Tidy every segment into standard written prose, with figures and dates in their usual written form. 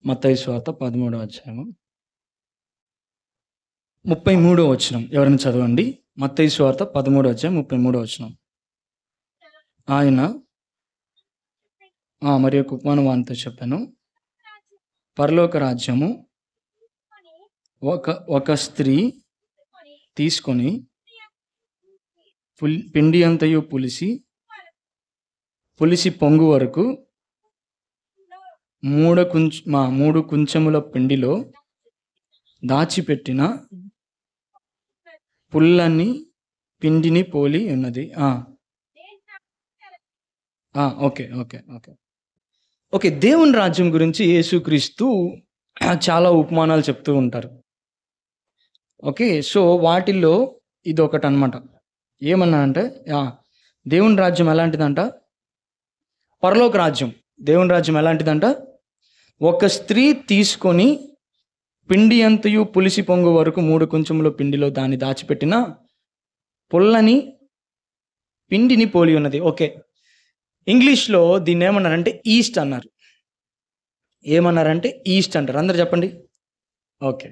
మత్తయి సువార్త 13వ అధ్యాయము 33వ వచనం ఎవరైనా చదవండి. మత్తయి సువార్త 13వ అధ్యాయం 33వ వచనం. ఆయన మరి యొక్క ఉపమానం వానితో చెప్పాను. పరలోక రాజ్యము ఒక స్త్రీ తీసుకొని పిండి అంతయు పులిసి పొంగు వరకు 3 కుంచెముల పిండిలో దాచిపెట్టిన పుల్లని పిండిని పోలి ఉన్నది. ఓకే ఓకే ఓకే ఓకే దేవుని రాజ్యం గురించి యేసుక్రీస్తు చాలా ఉపమానాలు చెప్తూ ఉంటారు. ఓకే, సో వాటిల్లో ఇది ఒకటి అనమాట. ఏమన్నా అంటే దేవుని రాజ్యం ఎలాంటిదంట? పరలోక రాజ్యం. దేవుని రాజ్యం ఎలాంటిదంట? ఒక స్త్రీ తీసుకొని పిండి అంతయు పులిసి పొంగు వరకు 3 కుంచెముల పిండిలో దాన్ని దాచిపెట్టిన పుల్లని పిండిని పోలి ఉన్నది. ఓకే, ఇంగ్లీష్లో దీన్ని ఏమన్నారంటే ఈస్ట్ అన్నారు. ఏమన్నారంటే ఈస్ట్ అంటారు. అందరు చెప్పండి. ఓకే,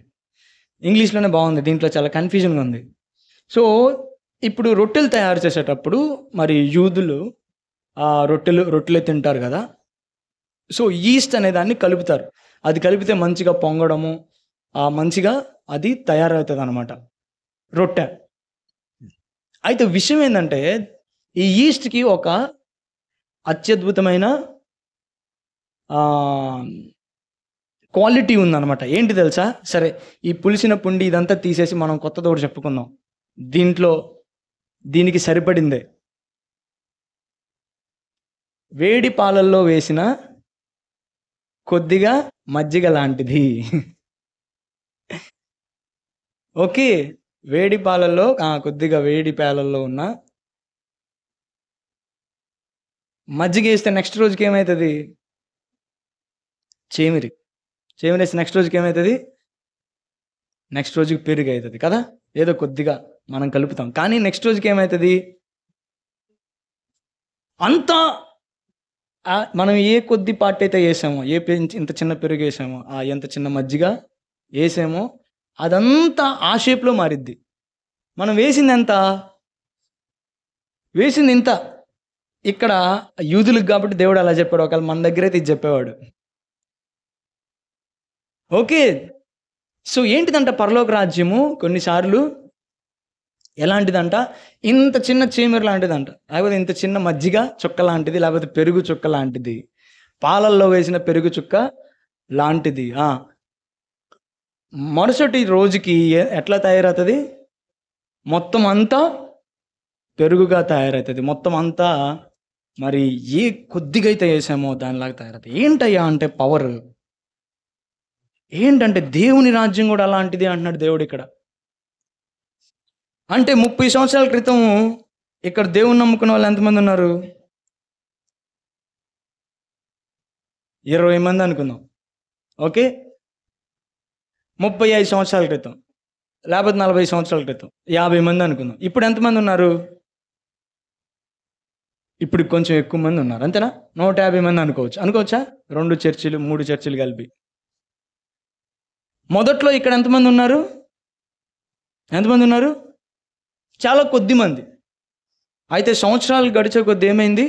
ఇంగ్లీష్లోనే బాగుంది, దీంట్లో చాలా కన్ఫ్యూజన్గా ఉంది. సో ఇప్పుడు రొట్టెలు తయారు చేసేటప్పుడు మరి యూదులు రొట్టెలే తింటారు కదా. సో ఈస్ట్ అనే దాన్ని కలుపుతారు. అది కలిపితే మంచిగా పొంగడము, మంచిగా అది తయారవుతుంది అనమాట రొట్టె. అయితే విషయం ఏంటంటే ఈ ఈస్ట్కి ఒక అత్యద్భుతమైన క్వాలిటీ ఉందన్నమాట. ఏంటి తెలుసా? సరే, ఈ పులిసిన పుండి ఇదంతా తీసేసి మనం కొత్తది ఒకటి చెప్పుకుందాం. దీనికి సరిపడిందే వేడి పాలల్లో వేసిన కొద్దిగా మజ్జిగ లాంటిది. ఓకే, వేడి పాలల్లో కొద్దిగా వేడి పాలల్లో ఉన్న మజ్జిగ వేస్తే నెక్స్ట్ రోజుకి ఏమవుతుంది? చేమిరి వేస్తే నెక్స్ట్ రోజుకి ఏమవుతుంది? నెక్స్ట్ రోజుకి పెరుగు అవుతుంది కదా. ఏదో కొద్దిగా మనం కలుపుతాం, కానీ నెక్స్ట్ రోజుకి ఏమవుతుంది? అంతా మనం ఏ కొద్ది పార్ట్ అయితే వేసామో, ఇంత చిన్న పెరుగు వేసామో, ఎంత చిన్న మజ్జిగ వేసామో అదంతా ఆ షేప్లో మారిద్ది. మనం వేసింది ఇంత. ఇక్కడ యూదులకు కాబట్టి దేవుడు అలా చెప్పాడు. ఒకవేళ మన దగ్గర అయితే ఇది చెప్పేవాడు. ఓకే, సో ఏంటిదంట పరలోక రాజ్యము? కొన్నిసార్లు ఎలాంటిదంట? ఇంత చిన్న చీమరు లాంటిదంట, లేకపోతే ఇంత చిన్న మజ్జిగ చుక్క లాంటిది, లేకపోతే పెరుగు చుక్క లాంటిది, పాలల్లో వేసిన పెరుగు చుక్క లాంటిది. మరుసటి రోజుకి ఎట్లా తయారవుతుంది? మొత్తం అంతా పెరుగుగా తయారవుతుంది. మొత్తం అంతా మరి ఏ కొద్దిగా అయితే వేసామో దానిలాగా తయారవుతుంది. ఏంటయ్యా అంటే పవర్ ఏంటంటే దేవుని రాజ్యం కూడా అలాంటిది అంటున్నాడు దేవుడు ఇక్కడ. అంటే 30 సంవత్సరాల క్రితం ఇక్కడ దేవుని నమ్ముకున్న వాళ్ళు ఎంతమంది ఉన్నారు? 20 మంది అనుకుందాం. ఓకే, 35 సంవత్సరాల క్రితం, లేకపోతే 40 సంవత్సరాల క్రితం 50 మంది అనుకుందాం. ఇప్పుడు ఎంతమంది ఉన్నారు? ఇప్పుడు కొంచెం ఎక్కువ మంది ఉన్నారు, అంతేనా? 150 మంది అనుకోవచ్చా? 2 చర్చిలు 3 చర్చిలు కలిపి. మొదట్లో ఇక్కడ ఎంతమంది ఉన్నారు? చాలా కొద్ది మంది. అయితే సంవత్సరాలు గడిచే కొద్ది ఏమైంది?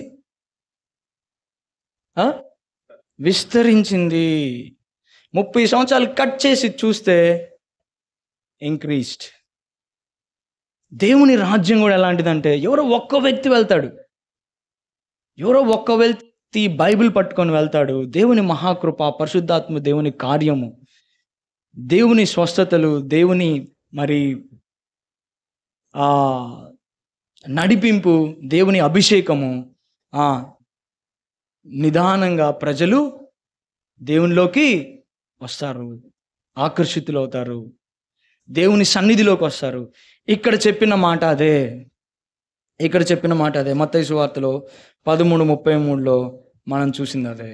విస్తరించింది. 30 సంవత్సరాలు కట్ చేసి చూస్తే ఇంక్రీస్డ్. దేవుని రాజ్యం కూడా ఎలాంటిదంటే ఎవరో ఒక్క వ్యక్తి వెళ్తాడు, బైబిల్ పట్టుకొని వెళ్తాడు. దేవుని మహాకృప, పరిశుద్ధాత్మ, దేవుని కార్యము, దేవుని స్వస్థతలు, దేవుని మరి నడిపింపు, దేవుని అభిషేకము, నిదానంగా ప్రజలు దేవునిలోకి వస్తారు, ఆకర్షితులు అవుతారు, దేవుని సన్నిధిలోకి వస్తారు. ఇక్కడ చెప్పిన మాట అదే. మత్తయి సువార్తలో 13:33లో మనం చూసింది అదే.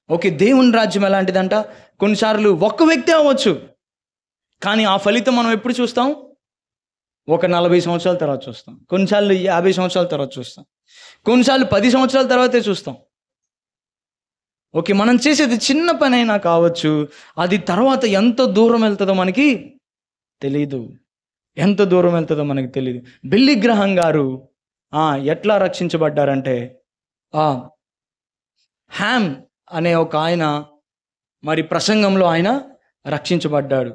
ఓకే, దేవుని రాజ్యం ఎలాంటిదంట? కొన్నిసార్లు ఒక్క వ్యక్తి అవ్వచ్చు, కానీ ఆ ఫలితం మనం ఎప్పుడు చూస్తాం? ఒక 40 సంవత్సరాల తర్వాత చూస్తాం, కొన్నిసార్లు 50 సంవత్సరాల తర్వాత చూస్తాం, కొన్నిసార్లు 10 సంవత్సరాల తర్వాతే చూస్తాం. ఓకే, మనం చేసేది చిన్న పని అయినా కావచ్చు, అది తర్వాత ఎంత దూరం వెళ్తుందో మనకి తెలీదు. ఎంత దూరం వెళ్తుందో మనకి తెలియదు. బిల్లీ గ్రహం గారు ఎట్లా రక్షించబడ్డారంటే, ఆ హ్యామ్ అనే ఒక ఆయన మరి ప్రసంగంలో ఆయన రక్షించబడ్డాడు.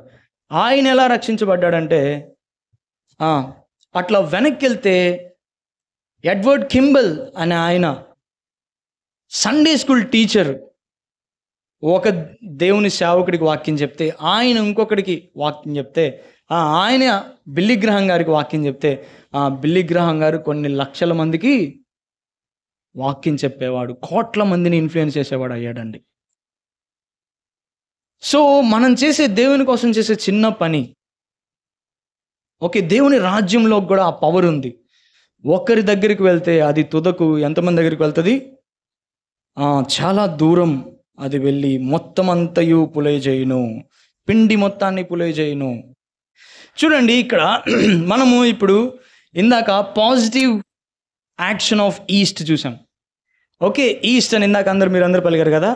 ఆయన ఎలా రక్షించబడ్డాడంటే, అట్లా వెనక్కి వెళ్తే ఎడ్వర్డ్ కింబల్ అనే ఆయన సండే స్కూల్ టీచర్ ఒక దేవుని సేవకుడికి వాక్యం చెప్తే, ఆయన ఇంకొకడికి వాక్యం చెప్తే, ఆయన బిల్లీ గ్రహం గారికి వాక్యం చెప్తే, బిల్లీ గ్రహం గారు కొన్ని లక్షల మందికి వాక్యం చెప్పేవాడు, కోట్ల మందిని ఇన్ఫ్లుయెన్స్ చేసేవాడు అయ్యాడండి. సో మనం చేసే దేవుని కోసం చేసే చిన్న పని, ఓకే, దేవుని రాజ్యంలో కూడా ఆ పవర్ ఉంది. ఒక్కరి దగ్గరికి వెళ్తే అది తుదకు ఎంతమంది దగ్గరికి వెళ్తుంది? చాలా దూరం అది వెళ్ళి మొత్తం అంతయు పులే చేయును, పిండి మొత్తాన్ని పులే చేయును. చూడండి, ఇక్కడ మనము ఇప్పుడు ఇందాక పాజిటివ్ యాక్షన్ ఆఫ్ ఈస్ట్ చూసాం. ఓకే, ఈస్ట్ అని ఇందాక మీరందరూ పలికారు కదా.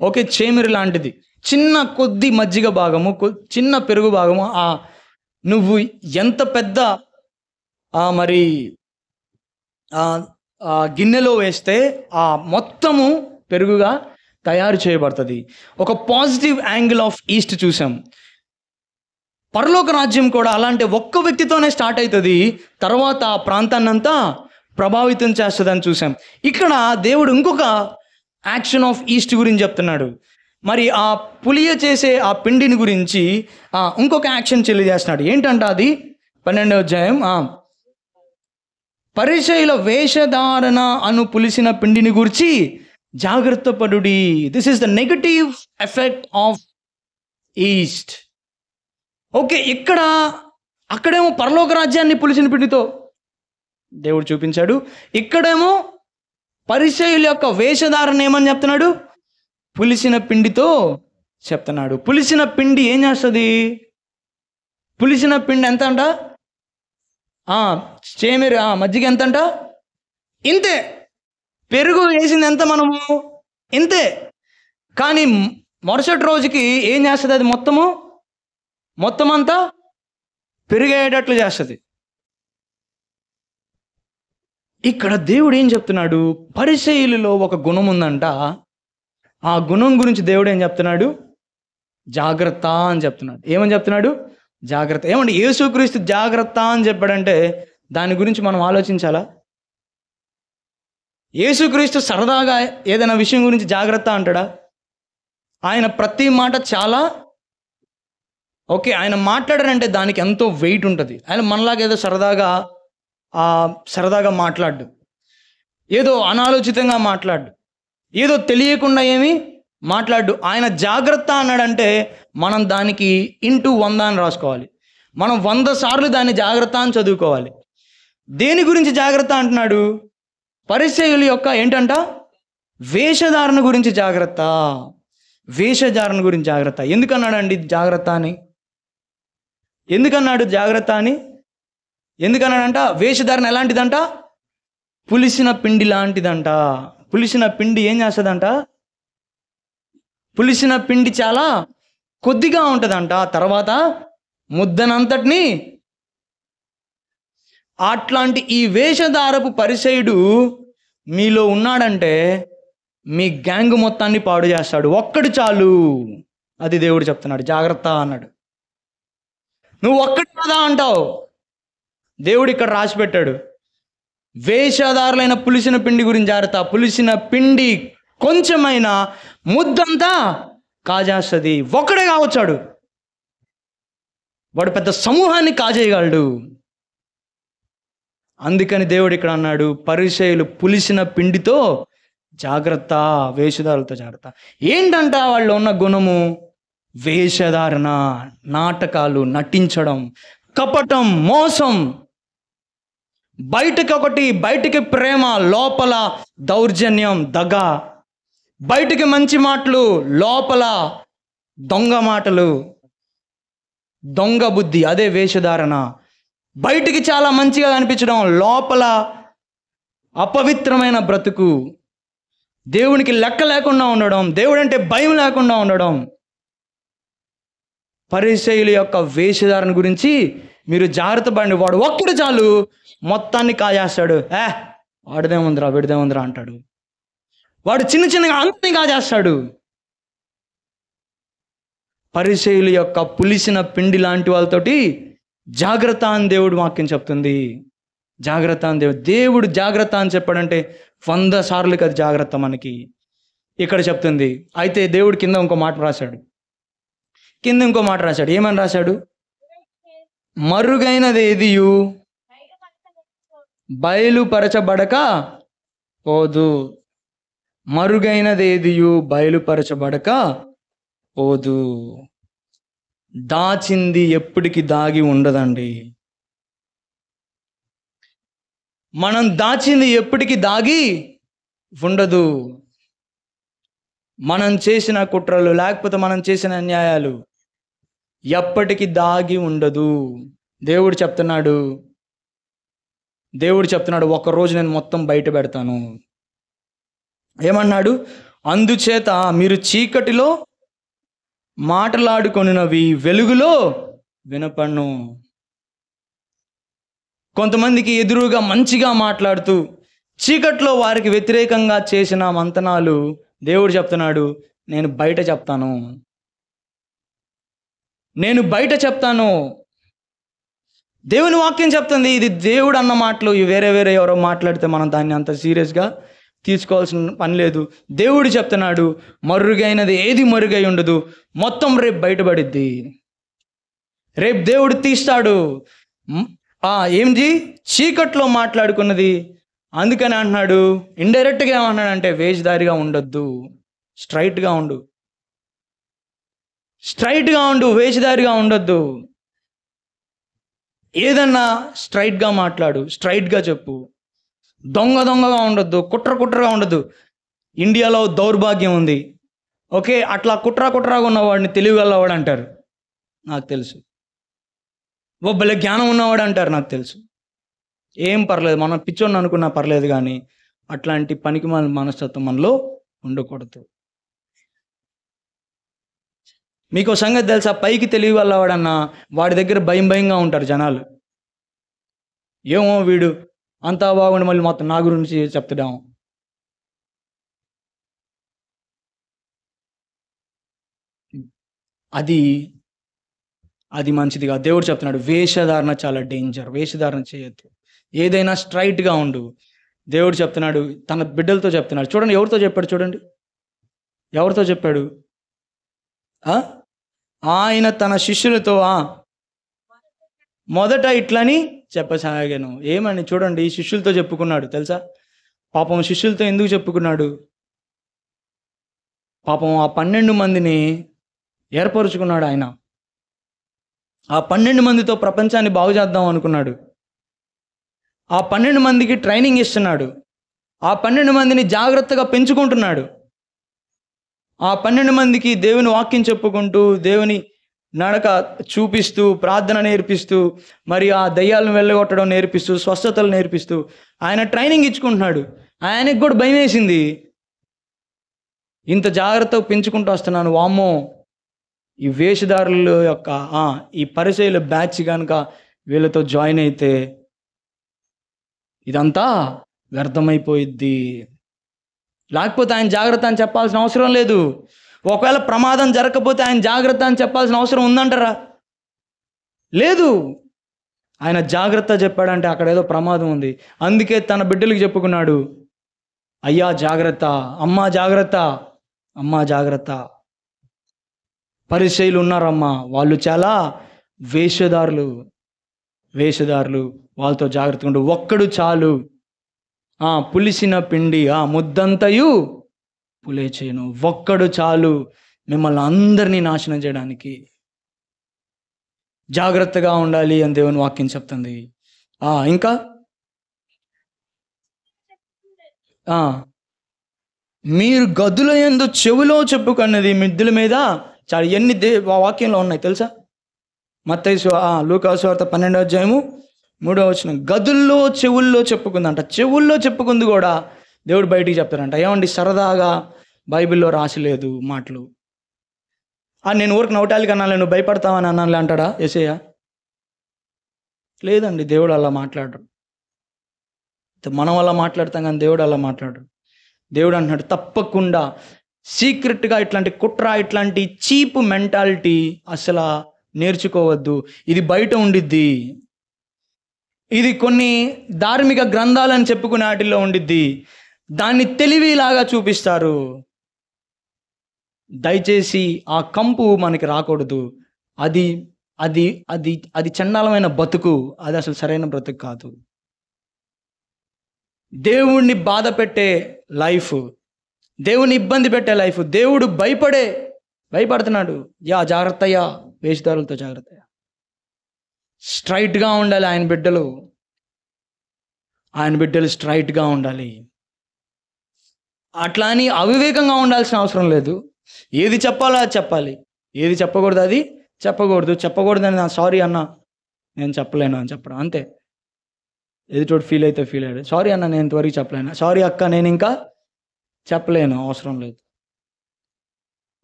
ఓకే, చేమిరి లాంటిది, చిన్న కొద్ది మజ్జిగ భాగము, చిన్న పెరుగు భాగము, నువ్వు ఎంత పెద్ద మరి గిన్నెలో వేస్తే మొత్తము పెరుగుగా తయారు చేయబడుతుంది. ఒక పాజిటివ్ యాంగిల్ ఆఫ్ ఈస్ట్ చూసాం. పరలోక రాజ్యం కూడా అలాంటి ఒక్క వ్యక్తితోనే స్టార్ట్ అవుతుంది, తర్వాత ఆ ప్రాంతాన్ని అంతా ప్రభావితం చేస్తుందని చూసాం. ఇక్కడ దేవుడు ఇంకొక యాక్షన్ ఆఫ్ ఈస్ట్ గురించి చెప్తున్నాడు. మరి ఆ పులియ చేసే ఆ పిండిని గురించి ఇంకొక యాక్షన్ తెలియజేస్తున్నాడు. ఏంటంటే అది 12వ అధ్యాయం, పరిసయ్యుల వేషధారణ అను పులిసిన పిండిని గురించి జాగ్రత్త పడుడి. This is the negative effect of yeast. Okay, అక్కడేమో పరలోక రాజ్యాన్ని పులిసిన పిండితో దేవుడు చూపించాడు, ఇక్కడేమో పరిసయ్యుల యొక్క వేషధారణ ఏమని చెప్తున్నాడు? పులిసిన పిండితో చెప్తున్నాడు. పులిసిన పిండి ఏం చేస్తుంది? పులిసిన పిండి ఎంత అంట? చేమిరి మజ్జిగ ఎంత అంట? ఇంతే. పెరుగు వేసింది ఎంత మనము? ఇంతే. కానీ మరుసటి రోజుకి ఏం చేస్తుంది? అది మొత్తం అంతా పెరిగేటట్లు చేస్తుంది. ఇక్కడ దేవుడు ఏం చెప్తున్నాడు? పరిసయ్యులలో ఒక గుణం ఉందంట. ఆ గుణం గురించి దేవుడు ఏం చెప్తున్నాడు? జాగ్రత్త అని చెప్తున్నాడు. ఏమని చెప్తున్నాడు? జాగ్రత్త. ఏమంటే యేసుక్రీస్తు జాగ్రత్త అని చెప్పాడంటే దాని గురించి మనం ఆలోచించాలా? యేసుక్రీస్తు సరదాగా ఏదైనా విషయం గురించి జాగ్రత్త అంటాడా? ఆయన ప్రతి మాట చాలా ఓకే, ఆయన మాట్లాడారంటే దానికి ఎంతో వెయిట్ ఉంటుంది. ఆయన మనలాగా ఏదో సరదాగా మాట్లాడు, ఏదో అనాలోచితంగా మాట్లాడు, ఏదో తెలియకుండా ఏమి మాట్లాడు. ఆయన జాగ్రత్త అన్నాడంటే మనం దానికి ఇంటూ 100 అని రాసుకోవాలి. మనం 100 సార్లు దాన్ని జాగ్రత్త అని చదువుకోవాలి. దేని గురించి జాగ్రత్త అంటున్నాడు? పరిసయ్యుల యొక్క ఏంటంట? వేషధారణ గురించి జాగ్రత్త. వేషధారణ గురించి జాగ్రత్త. ఎందుకన్నాడండి జాగ్రత్త అని? ఎందుకన్నాడు జాగ్రత్త అని? ఎందుకన్నాడంట? వేషధారణ ఎలాంటిదంట? పులిసిన పిండి లాంటిదంట. పులిసిన పిండి ఏం చేస్తుందంట? పులిసిన పిండి చాలా కొద్దిగా ఉంటుందంట, తర్వాత ముద్దనంతటిని. అట్లాంటి ఈ వేషధారపు పరిసయుడు మీలో ఉన్నాడంటే మీ గ్యాంగ్ మొత్తాన్ని పాడు చేస్తాడు. ఒక్కడు చాలు. అది దేవుడు చెప్తున్నాడు, జాగ్రత్త అన్నాడు. నువ్వు ఒక్కడు కదా అంటావు, దేవుడు ఇక్కడ రాసి పెట్టాడు. వేషధారులైన పులిసిన పిండి గురించి జాగ్రత్త. పులిసిన పిండి కొంచెమైనా ముద్దంతా కాజేస్తుంది. ఒక్కడే కావచ్చాడు, వాడు పెద్ద సమూహాన్ని కాజేయగలడు. అందుకని దేవుడు ఇక్కడ అన్నాడు, పరిసయ్యులు పులిసిన పిండితో జాగ్రత్త, వేషధారులతో జాగ్రత్త. ఏంటంట వాళ్ళు ఉన్న గుణము? వేషధారణ, నాటకాలు నటించడం, కపటం, మోసం. బయటికి ప్రేమ, లోపల దౌర్జన్యం, దగ. బయటికి మంచి మాటలు, లోపల దొంగ మాటలు, దొంగ బుద్ధి. అదే వేషధారణ. బయటికి చాలా మంచిగా కనిపించడం, లోపల అపవిత్రమైన బ్రతుకు. దేవునికి లెక్క లేకుండా ఉండడం, దేవుడు అంటే భయం లేకుండా ఉండడం. పరిసయ్యుల యొక్క వేషధారణ గురించి మీరు జాగ్రత్త పడండి. వాడు ఒక్కడు చాలు మొత్తాన్ని కాజేస్తాడు. వాడిదేముందిరా విడిదేముందిరా అంటాడు. వాడు చిన్న చిన్నగా అంతని కాజేస్తాడు. పరిసయ్యుల యొక్క పులిసిన పిండి లాంటి వాళ్ళతోటి జాగ్రత్త అని దేవుడు వాక్యం చెప్తుంది. జాగ్రత్త అని దేవుడు జాగ్రత్త అని చెప్పాడంటే 100 సార్లు కదా జాగ్రత్త మనకి ఇక్కడ చెప్తుంది. అయితే దేవుడు కింద ఇంకో మాట రాశాడు. ఏమని రాశాడు? మరుగైనది ఏదియు బయలుపరచబడక పోదు. మరుగైనది ఏదియు బయలుపరచబడక పోదు. దాచింది ఎప్పటికి దాగి ఉండదండి. మనం దాచింది ఎప్పటికీ దాగి ఉండదు. మనం చేసిన కుట్రలు లేకపోతే మనం చేసిన అన్యాయాలు ఎప్పటికీ దాగి ఉండదు. దేవుడు చెప్తున్నాడు ఒక్కరోజు నేను మొత్తం బయట పెడతాను. ఏమన్నాడు? అందుచేత మీరు చీకటిలో మాటలాడుకొనినవి వెలుగులో వినపడును. కొంతమందికి ఎదురుగా మంచిగా మాట్లాడుతూ చీకట్లో వారికి వ్యతిరేకంగా చేసిన మంతనాలు దేవుడు చెప్తున్నాడు నేను బయట చెప్తాను. దేవుని వాక్యం చెప్తుంది. ఇది దేవుడు అన్న మాటలు. వేరే ఎవరో మాట్లాడితే మనం దాన్ని అంత సీరియస్గా తీసుకోవాల్సిన పని లేదు. దేవుడు చెప్తున్నాడు మరుగైనది ఏది మరుగై ఉండదు, మొత్తం రేపు బయటపడిద్ది. రేపు దేవుడు తీస్తాడు. ఏంటి చీకట్లో మాట్లాడుకున్నది. అందుకని అంటున్నాడు ఇండైరెక్ట్గా ఏమన్నాడంటే వేషధారిగా ఉండొద్దు, స్ట్రైట్గా ఉండు, వేషధారిగా ఉండొద్దు. ఏదన్నా స్ట్రైట్గా మాట్లాడు, స్ట్రైట్గా చెప్పు. దొంగగా ఉండొద్దు, కుట్రగా ఉండొద్దు. ఇండియాలో దౌర్భాగ్యం ఉంది. ఓకే, అట్లా కుట్రగా ఉన్నవాడిని తెలివిగలవాడు అంటారు, నాకు తెలుసు. భలే జ్ఞానం ఉన్నవాడు అంటారు, నాకు తెలుసు. ఏం పర్లేదు, మనం పిచ్చోడిని అనుకున్నా పర్లేదు, కానీ అట్లాంటి పనికి మన మనస్తత్వం మనలో ఉండకూడదు. మీకు సంగతి తెలుసా? పైకి తెలివి వల్లవాడన్నా వాడి దగ్గర భయంగా ఉంటారు జనాలు. ఏమో వీడు అంతా బాగుండి మళ్ళీ మొత్తం నా గురించి చెప్తాం. అది మంచిదిగా దేవుడు చెప్తున్నాడు. వేషధారణ చాలా డేంజర్. వేషధారణ చేయొద్దు. ఏదైనా స్ట్రైట్గా ఉండు. దేవుడు చెప్తున్నాడు, తన బిడ్డలతో చెప్తున్నాడు. చూడండి ఎవరితో చెప్పాడు, చూడండి ఎవరితో చెప్పాడు. ఆయన తన శిష్యులతో మొదట ఇట్లని చెప్పసాగాను. ఏమని చూడండి, శిష్యులతో చెప్పుకున్నాడు తెలుసా. పాపం శిష్యులతో ఎందుకు చెప్పుకున్నాడు? పాపం ఆ 12 మందిని ఏర్పరుచుకున్నాడు ఆయన. ఆ 12 మందితో ప్రపంచాన్ని బాగు చేద్దాం అనుకున్నాడు. ఆ 12 మందికి ట్రైనింగ్ ఇస్తున్నాడు. ఆ 12 మందిని జాగ్రత్తగా పెంచుకుంటున్నాడు. ఆ 12 మందికి దేవుని వాక్యం చెప్పుకుంటూ, దేవుని నడక చూపిస్తూ, ప్రార్థన నేర్పిస్తూ, మరి ఆ దయ్యాలను వెళ్ళగొట్టడం నేర్పిస్తూ, స్వస్థతలు నేర్పిస్తూ ఆయన ట్రైనింగ్ ఇచ్చుకుంటున్నాడు. ఆయనకు కూడా భయం వేసింది. ఇంత జాగ్రత్తగా పెంచుకుంటూ వస్తున్నాను, వామ్మో ఈ వేషధారుల యొక్క ఈ పరిచయుల బ్యాచ్ కనుక వీళ్ళతో జాయిన్ అయితే ఇదంతా వ్యర్థమైపోయిద్ది. లేకపోతే ఆయన జాగ్రత్త అని చెప్పాల్సిన అవసరం లేదు. ఒకవేళ ప్రమాదం జరగకపోతే ఆయన జాగ్రత్త అని చెప్పాల్సిన అవసరం ఉందంటారా? లేదు. ఆయన జాగ్రత్త చెప్పాడంటే అక్కడ ఏదో ప్రమాదం ఉంది. అందుకే తన బిడ్డలకు చెప్పుకున్నాడు, అయ్యా జాగ్రత్త, అమ్మా జాగ్రత్త, అమ్మా జాగ్రత్త. పరిచయులు ఉన్నారమ్మా, వాళ్ళు చాలా వేషధారులు. వాళ్ళతో జాగ్రత్తగా ఉండు. ఒక్కడు చాలు, పులిసిన పిండి ముద్దంతయు పులేచేను. ఒక్కడు చాలు మిమ్మల్ని అందరినీ నాశనం చేయడానికి. జాగ్రత్తగా ఉండాలి అని దేవుని వాక్యం చెప్తుంది. ఇంకా మీరు గదుల యందు చెవులో చెప్పుకున్నది మిద్దెల మీద చాలా ఎన్ని వాక్యంలో ఉన్నాయి తెలుసా? మత్తయి లూకా సువార్త 12వ అధ్యాయము 3వ వచనం. గదుల్లో చెవుల్లో చెప్పుకుందంట. చెవుల్లో చెప్పుకుంది కూడా దేవుడు బయటికి చెప్తారంట, ఏమండి సరదాగా బైబిల్లో రాసి లేదు మాటలు, నేను ఊరికి నవటాలకి అన్నాను, నువ్వు భయపడతావని అన్నాను అంటాడా యేసయ్య? లేదండి, దేవుడు అలా మాట్లాడరు. మనం అలా మాట్లాడతాం కానీ దేవుడు అలా మాట్లాడరు. దేవుడు అంటున్నాడు, తప్పకుండా సీక్రెట్గా ఇట్లాంటి కుట్ర, ఇట్లాంటి చీప్ మెంటాలిటీ అసలు నేర్చుకోవద్దు. ఇది బయట ఉండిద్ది, ఇది కొన్ని ధార్మిక గ్రంథాలని చెప్పుకునే వాటిల్లో ఉండిద్ది, దాన్ని తెలివిలాగా చూపిస్తారు. దయచేసి ఆ కంపు మనకి రాకూడదు. అది అది అది అది చండాలమైన బతుకు, అది అసలు సరైన బ్రతుకు కాదు. దేవుణ్ణి బాధ పెట్టే లైఫ్, దేవుని ఇబ్బంది పెట్టే లైఫ్, దేవుడు భయపడుతున్నాడు. జాగ్రత్తయ్యా, వేషధారులతో జాగ్రత్తయ్యా. స్ట్రైట్గా ఉండాలి ఆయన బిడ్డలు స్ట్రైట్గా ఉండాలి. అట్లా అని అవివేకంగా ఉండాల్సిన అవసరం లేదు. ఏది చెప్పాలో అది చెప్పాలి, ఏది చెప్పకూడదు అది చెప్పకూడదని నా సారీ అన్న నేను చెప్పలేను అని చెప్పడం అంతే. ఎదుటోడు ఫీల్ అయితే ఫీల్ అయ్యాడు, సారీ అన్న నేను ఇంతవరకు చెప్పలేను, సారీ అక్క నేను ఇంకా చెప్పలేను, అవసరం లేదు.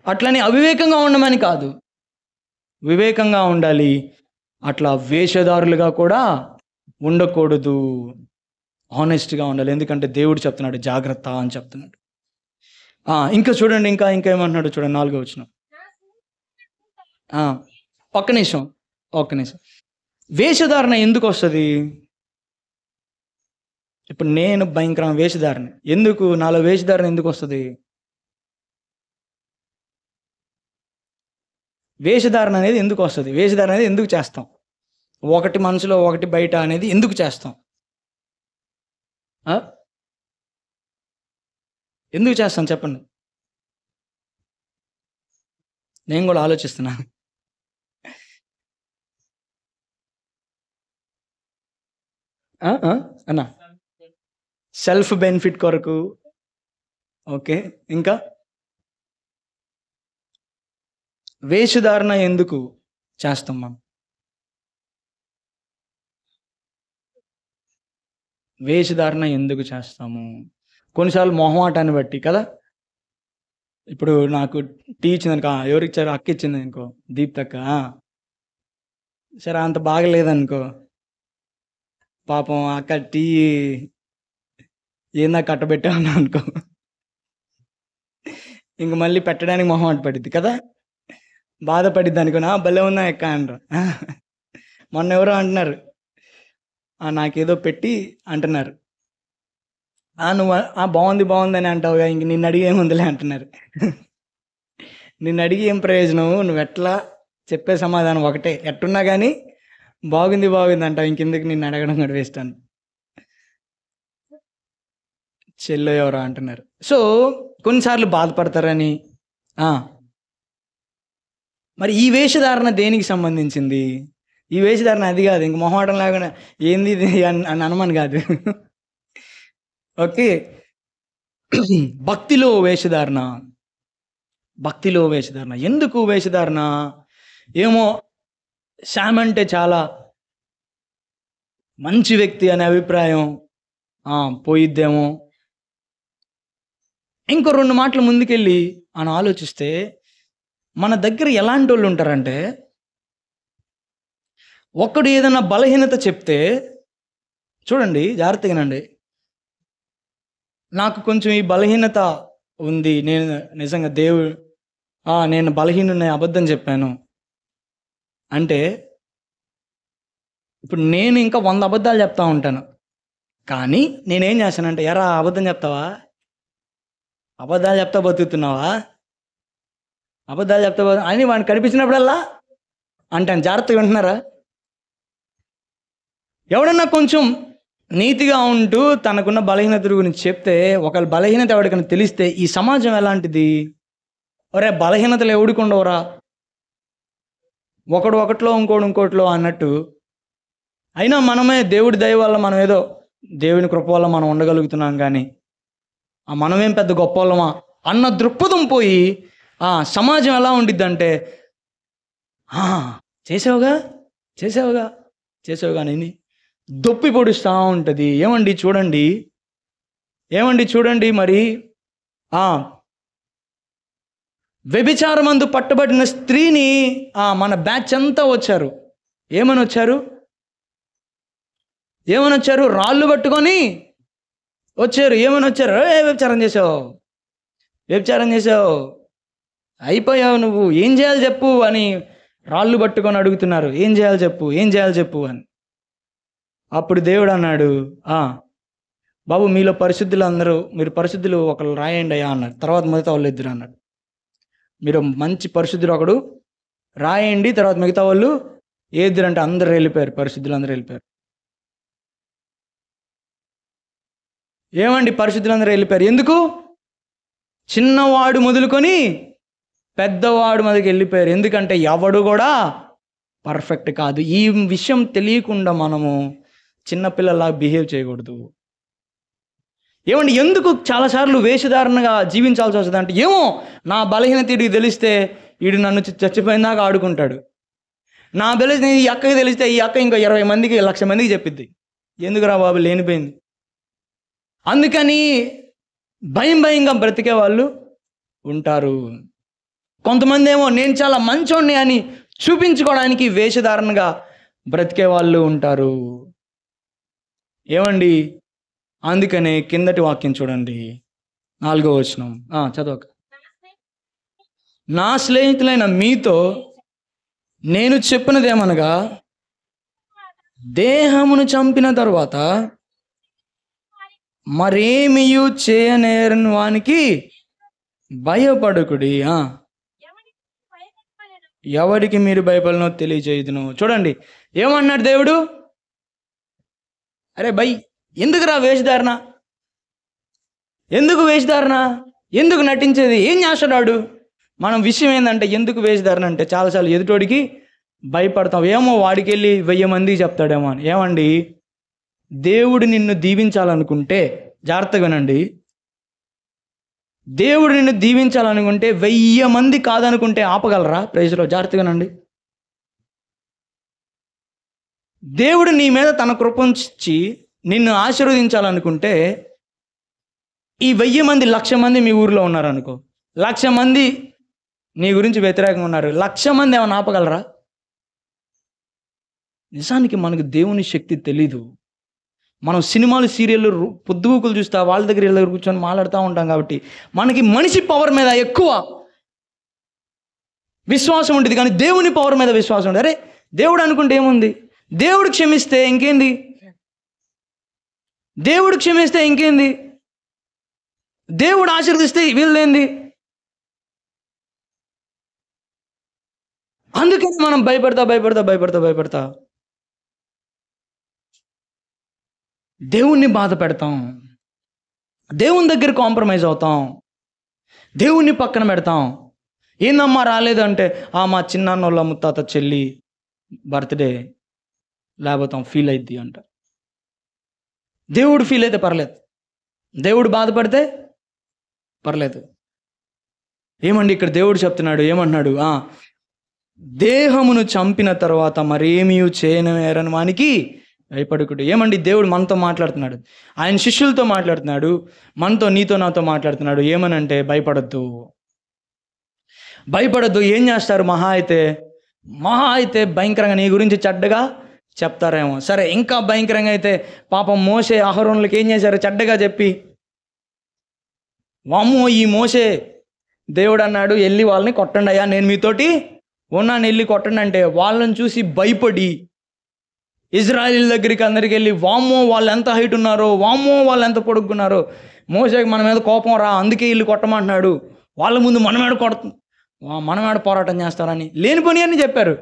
అట్లని అవివేకంగా ఉండమని కాదు, వివేకంగా ఉండాలి. అట్లా వేషధారులుగా కూడా ఉండకూడదు, ఆనెస్ట్గా ఉండాలి. ఎందుకంటే దేవుడు చెప్తున్నాడు జాగ్రత్త అని చెప్తున్నాడు. ఇంకా చూడండి, ఇంకా ఏమంటున్నాడు చూడండి, 4వ వచనం. ఒక్క నిమిషం. వేషధారణ ఎందుకు వస్తుంది? ఇప్పుడు నేను భయంకరమైన వేషధారణ, ఎందుకు నాలో వేషధారణ ఎందుకు వస్తుంది? వేషధారణ అనేది ఎందుకు వస్తుంది? వేషధారణ అనేది ఎందుకు చేస్తాం? ఒకటి మనసులో ఒకటి బయట అనేది ఎందుకు చేస్తాం? ఎందుకు చేస్తాం చెప్పండి? నేను కూడా ఆలోచిస్తున్నాను. అన్నా సెల్ఫ్ బెనిఫిట్ కొరకు. ఓకే, ఇంకా వేషధారణ ఎందుకు చేస్తాం మనం? వేషధారణ ఎందుకు చేస్తాము? కొన్నిసార్లు మొహమాటాన్ని బట్టి కదా. ఇప్పుడు నాకు టీ ఇచ్చిందనుకో, ఎవరికి ఇచ్చారు? అక్క ఇచ్చింది అనుకో, దీప్తక్క. సరే అంత బాగలేదనుకో, పాపం అక్క టీ ఏందా కట్టబెట్టామన్నా అనుకో, ఇంక మళ్ళీ పెట్టడానికి మొహమాట పడిద్ది కదా, బాధపడిద్ది అనుకో, భలే ఉన్నా ఎక్క అంటారు. మొన్న ఎవరో అంటున్నారు, నాకేదో పెట్టి అంటున్నారు, నువ్వు బాగుంది అని అంటావుగా, ఇంక నిన్ను అడిగి ఏముందిలే అంటున్నారు. నిన్ను అడిగి ఏం ప్రయోజనం? నువ్వు ఎట్లా చెప్పే సమాధానం ఒకటే, ఎట్టున్నా కానీ బాగుంది అంటావు, ఇంకెందుకు నిన్ను అడగడం కూడా వేస్ట్ అని. చెల్లో ఎవరో అంటున్నారు. సో కొన్నిసార్లు బాధపడతారని. మరి ఈ వేషధారణ దేనికి సంబంధించింది? ఈ వేషధారణ అది కాదు, ఇంక మొహమాటం లాగా ఏంది ఇది అని అనమని కాదు. ఓకే, భక్తిలో వేషధారణ. ఎందుకు వేషధారణ? ఏమో శామ్ అంటే చాలా మంచి వ్యక్తి అనే అభిప్రాయం పోయిద్దేమో. ఇంకో 2 మాటలు ముందుకెళ్ళి అని ఆలోచిస్తే, మన దగ్గర ఎలాంటి వాళ్ళు ఉంటారంటే, ఒక్కడు ఏదైనా బలహీనత చెప్తే, చూడండి జాగ్రత్తగానండి, నాకు కొంచెం ఈ బలహీనత ఉంది, నేను నిజంగా నేను బలహీనుని అబద్ధం చెప్పాను అంటే, ఇప్పుడు నేను ఇంకా 100 అబద్ధాలు చెప్తా ఉంటాను, కానీ నేనేం చేస్తానంటే, ఎరా అబద్ధం చెప్తావా? అబద్ధాలు చెప్తా బతుకుతున్నావా? అబద్ధాలు చెప్తా అని వాడిని కనిపించినప్పుడల్లా అంటాను. జాగ్రత్తగా ఉంటున్నారా? ఎవడన్నా కొంచెం నీతిగా ఉంటూ తనకున్న బలహీనత గురించి చెప్తే, ఒకళ్ళ బలహీనత ఎవరికైనా తెలిస్తే, ఈ సమాజం ఎలాంటిది? ఒరే బలహీనతలు ఎవడికి ఉండవురా, ఒకట్లో ఇంకోటిలో అన్నట్టు. అయినా మనమే దేవుడి దయ వల్ల మనం ఏదో దేవుని కృప వల్ల మనం ఉండగలుగుతున్నాం, కానీ మనమేం పెద్ద గొప్ప వాళ్ళమా అన్న దృక్పథం పోయి సమాజం ఎలా ఉండిద్దంటే, చేసావుగా నేను దొప్పి పొడుస్తూ ఉంటుంది. ఏమండి చూడండి, ఏమండి చూడండి మరి, ఆ వ్యభిచారమందు పట్టబడిన స్త్రీని మన బ్యాచ్ అంతా వచ్చారు. ఏమని వచ్చారు? రాళ్ళు పట్టుకొని వచ్చారు. ఏమని వచ్చారు? వ్యభిచారం చేసావు, అయిపోయావు, నువ్వు ఏం చేయాలి చెప్పు అని రాళ్ళు పట్టుకొని అడుగుతున్నారు. ఏం చేయాలి చెప్పు అని. అప్పుడు దేవుడు అన్నాడు, బాబు మీలో మీరు పరిశుద్ధులు ఒకళ్ళు రాయండి అయ్యా అన్నాడు. తర్వాత మిగతా వాళ్ళు ఇద్దరు అన్నాడు. మీరు మంచి పరిశుద్ధుడు ఒకడు రాయండి, తర్వాత మిగతా వాళ్ళు ఇద్దరు అంటే అందరు వెళ్ళిపోయారు, పరిశుద్ధులు అందరూ వెళ్ళిపోయారు. ఏమండి పరిశుద్ధులందరూ వెళ్ళిపోయారు. ఎందుకు? చిన్నవాడు మొదలుకొని పెద్దవాడు మీదకి వెళ్ళిపోయారు. ఎందుకంటే ఎవడు కూడా పర్ఫెక్ట్ కాదు. ఈ విషయం తెలియకుండా మనము చిన్నపిల్లలా బిహేవ్ చేయకూడదు. ఏమండి ఎందుకు చాలాసార్లు వేషధారణగా జీవించాల్సి వస్తుంది అంటే, ఏమో నా బలహీనత వీడికి తెలిస్తే వీడు నన్ను చచ్చిపోయిందాకా ఆడుకుంటాడు. నా బలహీనత ఈ అక్కకి తెలిస్తే ఈ అక్క ఇంకో 20 మందికి 1,00,000 మందికి చెప్పిద్ది. ఎందుకురా బాబు లేనిపోయింది. అందుకని భయంగా బ్రతికే వాళ్ళు ఉంటారు. కొంతమంది ఏమో నేను చాలా మంచోడిని అని చూపించుకోవడానికి వేషధారణగా బ్రతికే వాళ్ళు ఉంటారు. ఏమండి అందుకనే కిందటి వాక్యం చూడండి, 4వ వచనం చదవక. నా స్నేహితులైన మీతో నేను చెప్పినదేమనగా, దేహమును చంపిన తరువాత మరేమియు చేయనేరని వానికి భయపడకుడి. ఎవరికి మీరు భయపడనో తెలియజేయుదును. చూడండి ఏమన్నాడు దేవుడు? అరే ఎందుకురా వేషధారణ, ఎందుకు నటించేది, ఏం చేస్తాడు? మనం విషయం ఏంటంటే ఎందుకు వేషధారణ అంటే చాలాసార్లు ఎదుటోడికి భయపడతాం. ఏమో వాడికి వెళ్ళి 1000 మందికి చెప్తాడేమో అని. ఏమండి దేవుడు నిన్ను దీవించాలనుకుంటే జాగ్రత్తగా వినండి, దేవుడు నిన్ను దీవించాలనుకుంటే 1000 మంది కాదనుకుంటే ఆపగలరా? ప్రైజ్లో జాగ్రత్తగా వినండి. దేవుడు నీ మీద తన కృపంచి నిన్ను ఆశీర్వదించాలనుకుంటే ఈ 1000 మంది 1,00,000 మంది మీ ఊరిలో ఉన్నారనుకో, 1,00,000 మంది నీ గురించి వ్యతిరేకంగా ఉన్నారు, 1,00,000 మంది ఏమైనా ఆపగలరా? నిజానికి మనకు దేవుని శక్తి తెలీదు. మనం సినిమాలు సీరియళ్ళు పొద్దుగూకులు చూస్తా వాళ్ళ దగ్గర వీళ్ళ దగ్గర కూర్చొని మాట్లాడుతూ ఉంటాం కాబట్టి మనకి మనిషి పవర్ మీద ఎక్కువ విశ్వాసం ఉంటుంది, కానీ దేవుని పవర్ మీద విశ్వాసం ఉంటుంది. అరే దేవుడు అనుకుంటే ఏముంది, దేవుడు క్షమిస్తే ఇంకేంది, దేవుడు ఆశీర్వదిస్తే వీళ్ళేంది. అందుకని మనం భయపడతా దేవుణ్ణి బాధ పెడతాం, దేవుని దగ్గర కాంప్రమైజ్ అవుతాం, దేవుణ్ణి పక్కన పెడతాం. ఏందమ్మా రాలేదంటే మా చిన్నాన్నోళ్ళ ముత్తాత చెల్లి బర్త్డే లేకపోతాం ఫీల్ అయిద్ది అంట. దేవుడు ఫీల్ అయితే పర్లేదు, దేవుడు బాధపడితే పర్లేదు. ఏమండి ఇక్కడ దేవుడు చెప్తున్నాడు, ఏమంటున్నాడు? దేహమును చంపిన తర్వాత మరేమీ చేయనేరని వానికి భయపడకుడు. ఏమండి దేవుడు మనతో మాట్లాడుతున్నాడు, ఆయన శిష్యులతో మాట్లాడుతున్నాడు, మనతో నీతో నాతో మాట్లాడుతున్నాడు. ఏమనంటే భయపడద్దు. ఏం చేస్తారు? మహా అయితే భయంకరంగా నీ గురించి చెడ్డగా చెప్తారేమో. సరే ఇంకా భయంకరంగా అయితే పాపం మోసే అహరోనులకు ఏం చేశారు? చెడ్డగా చెప్పి, వామ్మో ఈ మోసే దేవుడు అన్నాడు వెళ్ళి వాళ్ళని కొట్టండి అయ్యా, నేను మీతోటి ఉన్నాను, వెళ్ళి కొట్టండి అంటే వాళ్ళని చూసి భయపడి ఇజ్రాయిల్ దగ్గరికి అందరికి వెళ్ళి వామ్మో వాళ్ళు ఎంత హైట్ ఉన్నారో, వామ్మో వాళ్ళు ఎంత పొడుగున్నారో, మోసేకి మన మీద కోపం రా అందుకే ఇల్లు కొట్టమంటున్నాడు, వాళ్ళ ముందు మనమేడ పోరాటం చేస్తారని లేనిపోని అని చెప్పారు.